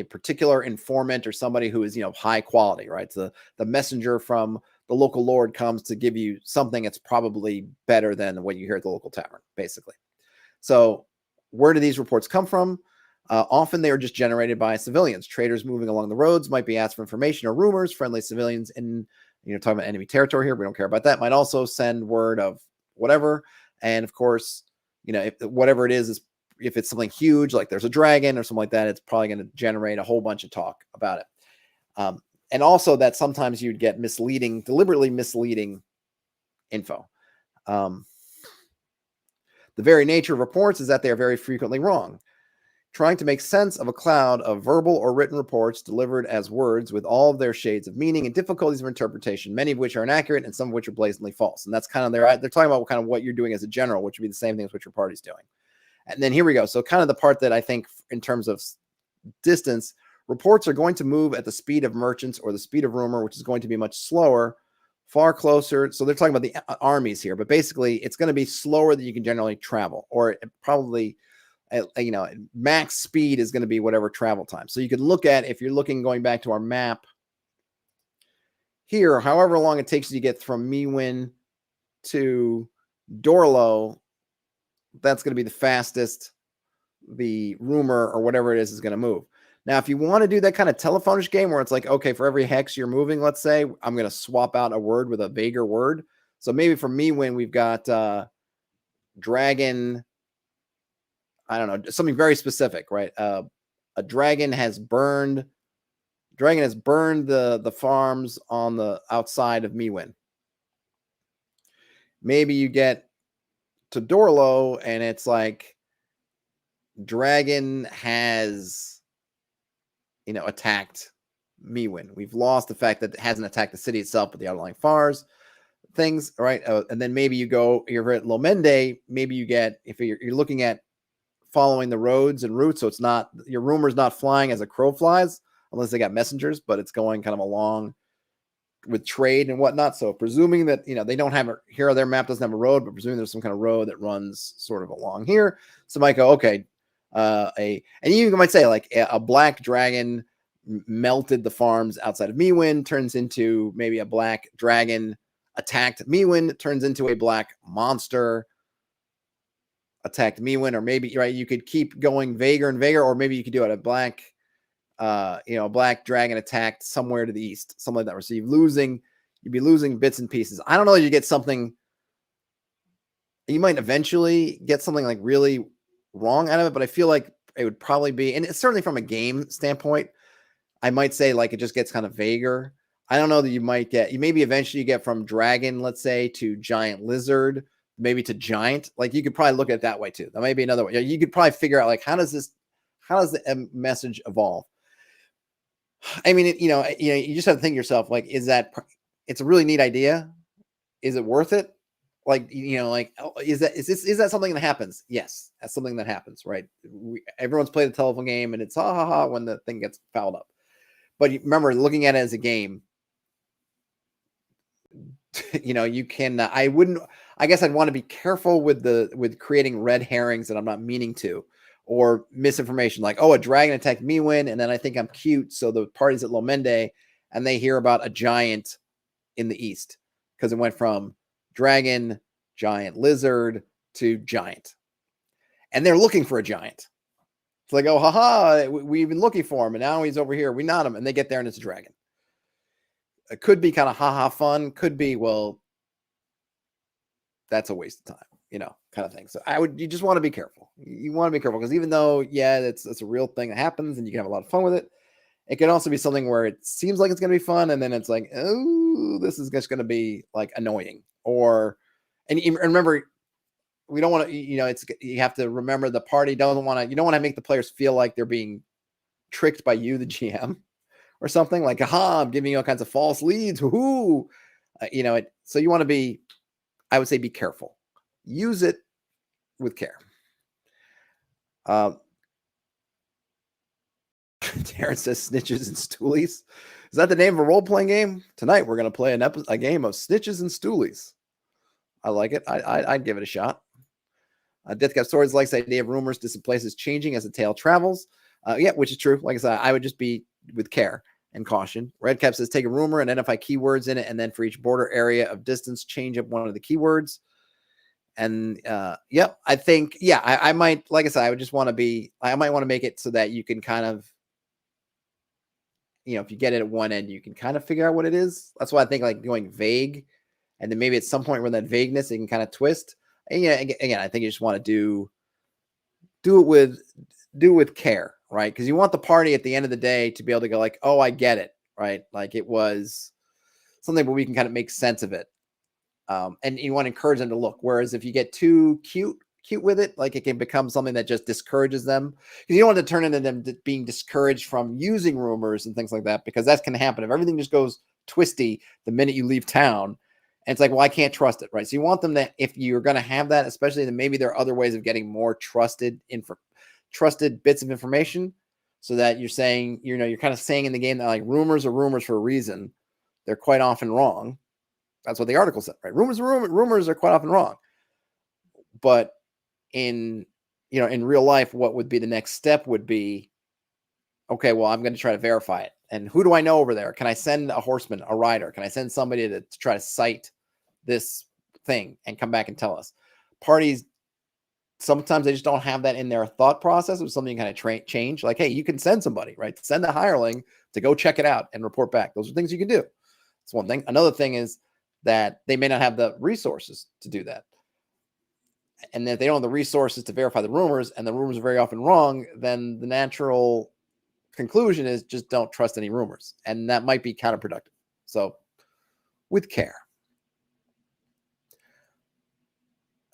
particular informant or somebody who is high quality, right? So the messenger from the local lord comes to give you something that's probably better than what you hear at the local tavern, basically. So where do these reports come from? Often they are just generated by civilians. Traders moving along the roads might be asked for information or rumors. Friendly civilians in, talking about enemy territory here, we don't care about that, might also send word of whatever. And of course, if whatever it is if it's something huge, like there's a dragon or something like that, it's probably going to generate a whole bunch of talk about it. And also that sometimes you'd get deliberately misleading info. The very nature of reports is that they are very frequently wrong. Trying to make sense of a cloud of verbal or written reports delivered as words with all of their shades of meaning and difficulties of interpretation, many of which are inaccurate and some of which are blatantly false. And that's kind of they're talking about kind of what you're doing as a general, which would be the same thing as what your party's doing. And then here we go. So kind of the part that I think in terms of distance, reports are going to move at the speed of merchants or the speed of rumor, which is going to be much slower, far closer. So they're talking about the armies here, but basically it's going to be slower than you can generally travel, or probably, max speed is going to be whatever travel time. So you could look at, if you're looking, going back to our map here, however long it takes you to get from Mewin to Dorlo, that's going to be the fastest the rumor or whatever it is going to move. Now, if you want to do that kind of telephonish game where it's like, okay, for every hex you're moving, let's say, I'm going to swap out a word with a vaguer word. So maybe for Mewin, we've got dragon, I don't know, something very specific, right? A dragon has burned the farms on the outside of Mewin. Maybe you get to Dorlo and it's like dragon has attacked Mewin. We've lost the fact that it hasn't attacked the city itself, but the outlying farms, things, right? And then maybe you're at Lomende, maybe you get, if you're looking at following the roads and routes, so it's not, your rumor's not flying as a crow flies, unless they got messengers, but it's going kind of along with trade and whatnot. So presuming that, they don't have their map doesn't have a road, but presuming there's some kind of road that runs sort of along here. So might go, okay, And you might say like a black dragon melted the farms outside of Mewin, turns into maybe a black dragon attacked Mewin, turns into a black monster attacked Mewin, or maybe, right, you could keep going vaguer and vaguer, or maybe you could do it a black, a black dragon attacked somewhere to the east, something like that. So you'd be losing bits and pieces. I don't know if you get something, you might eventually get something like really wrong out of it, but I feel like it would probably be, and it's certainly from a game standpoint, I might say like it just gets kind of vaguer. I don't know that you might get, you maybe eventually you get from dragon, let's say, to giant lizard, maybe to giant. Like you could probably look at it that way too. That might be another way. You could probably figure out like how does the message evolve? I mean, you just have to think to yourself, like, it's a really neat idea. Is it worth it? Like, is that something that happens? Yes, that's something that happens, right? Everyone's played the telephone game and it's ha ha ha when the thing gets fouled up. But remember, looking at it as a game, you can, I guess I'd want to be careful with creating red herrings that I'm not meaning to, or misinformation like, oh, a dragon attacked Mewin, and then I think I'm cute, so the party's at Lomende, and they hear about a giant in the east because it went from dragon, giant lizard to giant, and they're looking for a giant. It's like, oh, haha, we've been looking for him, and now he's over here. We not him, and they get there, and it's a dragon. It could be kind of haha fun. Could be, well, that's a waste of time, kind of thing. So you just want to be careful. You want to be careful because even though, yeah, it's a real thing that happens, and you can have a lot of fun with it, it can also be something where it seems like it's going to be fun, and then it's like, oh, this is just going to be like annoying. And remember, we don't want to, you have to remember the party doesn't want to, you don't want to make the players feel like they're being tricked by you, the GM, or something like, aha, I'm giving you all kinds of false leads. Woohoo. So you want to be, I would say, be careful. Use it with care. Darren says snitches and stoolies. Is that the name of a role-playing game? Tonight we're going to play a game of snitches and stoolies. I like it. I'd give it a shot. Deathcap Swords likes the idea of rumors to places changing as the tale travels. Yeah, which is true. Like I said, I would just be with care and caution. Redcap says take a rumor and identify keywords in it, and then for each border area of distance, change up one of the keywords. And I think, I might, like I said, I might want to make it so that you can kind of, if you get it at one end, you can kind of figure out what it is. That's why I think like going vague, and then maybe at some point where that vagueness, it can kind of twist. And again, I think you just want to do it with care, right? Because you want the party at the end of the day to be able to go like, oh, I get it, right? Like it was something where we can kind of make sense of it. And you want to encourage them to look. Whereas if you get too cute with it, like it can become something that just discourages them. Because you don't want to turn into them being discouraged from using rumors and things like that, because that can happen. If everything just goes twisty the minute you leave town, and it's like, well, I can't trust it, right? So you want them to, if you're going to have that, especially, then maybe there are other ways of getting more trusted bits of information, so that you're saying, you're kind of saying in the game that like rumors are rumors for a reason. They're quite often wrong. That's what the article said, right? Rumors are quite often wrong. But in real life, what would be the next step would be, okay, well, I'm going to try to verify it. And who do I know over there? Can I send a horseman, a rider? Can I send somebody to try to cite this thing and come back and tell us? Parties, sometimes they just don't have that in their thought process. It was something you kind of change. Like, hey, you can send somebody, right? Send a hireling to go check it out and report back. Those are things you can do. That's one thing. Another thing is that they may not have the resources to do that. And if they don't have the resources to verify the rumors, and the rumors are very often wrong, then the natural conclusion is just don't trust any rumors. And that might be counterproductive. So with care.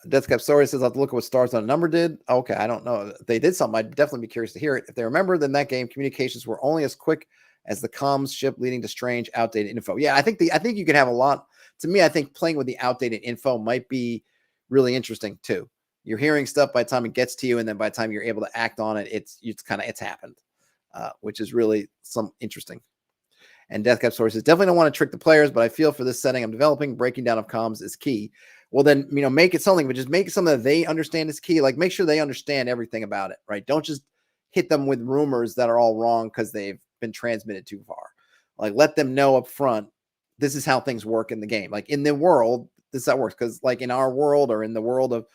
Deathcap Story says, I'll have to look at what Stars on a Number did. Okay, I don't know. If they did something, I'd definitely be curious to hear it. If they remember, then that game, communications were only as quick as the comms ship, leading to strange, outdated info. Yeah, I think you could have a lot. To me, I think playing with the outdated info might be really interesting too. You're hearing stuff by the time it gets to you, and then by the time you're able to act on it, it's happened, which is really some interesting. And Deathcap Story says, definitely don't want to trick the players, but I feel for this setting I'm developing, breaking down of comms is key. Well, then, make it something, but just make it something that they understand is key. Like, make sure they understand everything about it, right? Don't just hit them with rumors that are all wrong because they've been transmitted too far. Like, let them know up front, this is how things work in the game. Like, in the world, this is how it works. Because, like, in our world or in the world of,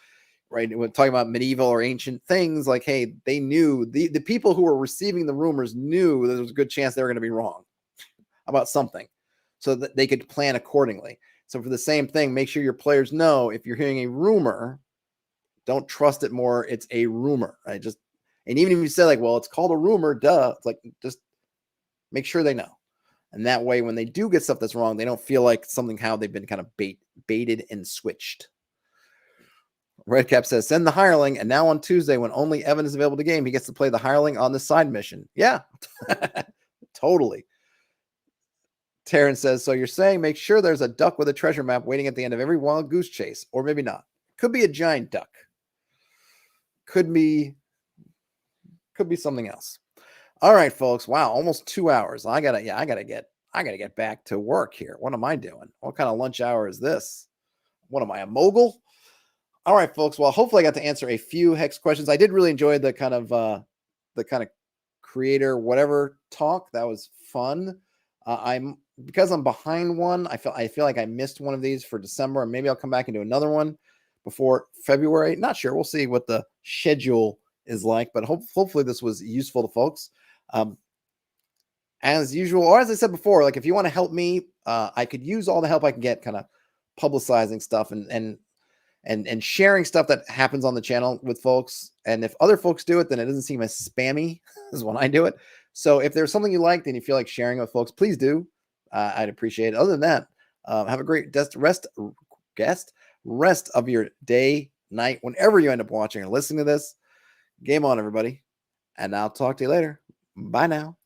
right, we're talking about medieval or ancient things, like, hey, they knew, the people who were receiving the rumors knew there was a good chance they were going to be wrong about something so that they could plan accordingly. So for the same thing, make sure your players know if you're hearing a rumor, don't trust it more. It's a rumor, right? And even if you say, like, well, it's called a rumor, duh. It's like, just make sure they know. And that way, when they do get stuff that's wrong, they don't feel like how they've been kind of baited and switched. Redcap says, send the hireling. And now on Tuesday, when only Evan is available to game, he gets to play the hireling on the side mission. Yeah, totally. Terrence says, so you're saying make sure there's a duck with a treasure map waiting at the end of every wild goose chase, or maybe not. Could be a giant duck. Could be something else. All right, folks. Wow, almost 2 hours. I gotta get back to work here. What am I doing? What kind of lunch hour is this? What am I, a mogul? All right, folks. Well, hopefully I got to answer a few Hex questions. I did really enjoy the kind of creator whatever talk. That was fun. Because I'm behind one, I feel like I missed one of these for December, and maybe I'll come back and do another one before February. Not sure. We'll see what the schedule is like, but hopefully this was useful to folks. As usual, or as I said before, like, if you want to help me, I could use all the help I can get, kind of publicizing stuff and sharing stuff that happens on the channel with folks. And if other folks do it, then it doesn't seem as spammy as when I do it. So if there's something you liked and you feel like sharing it with folks, please do. I'd appreciate it. Other than that, have a great rest of your day, night, whenever you end up watching or listening to this. Game on, everybody. And I'll talk to you later. Bye now.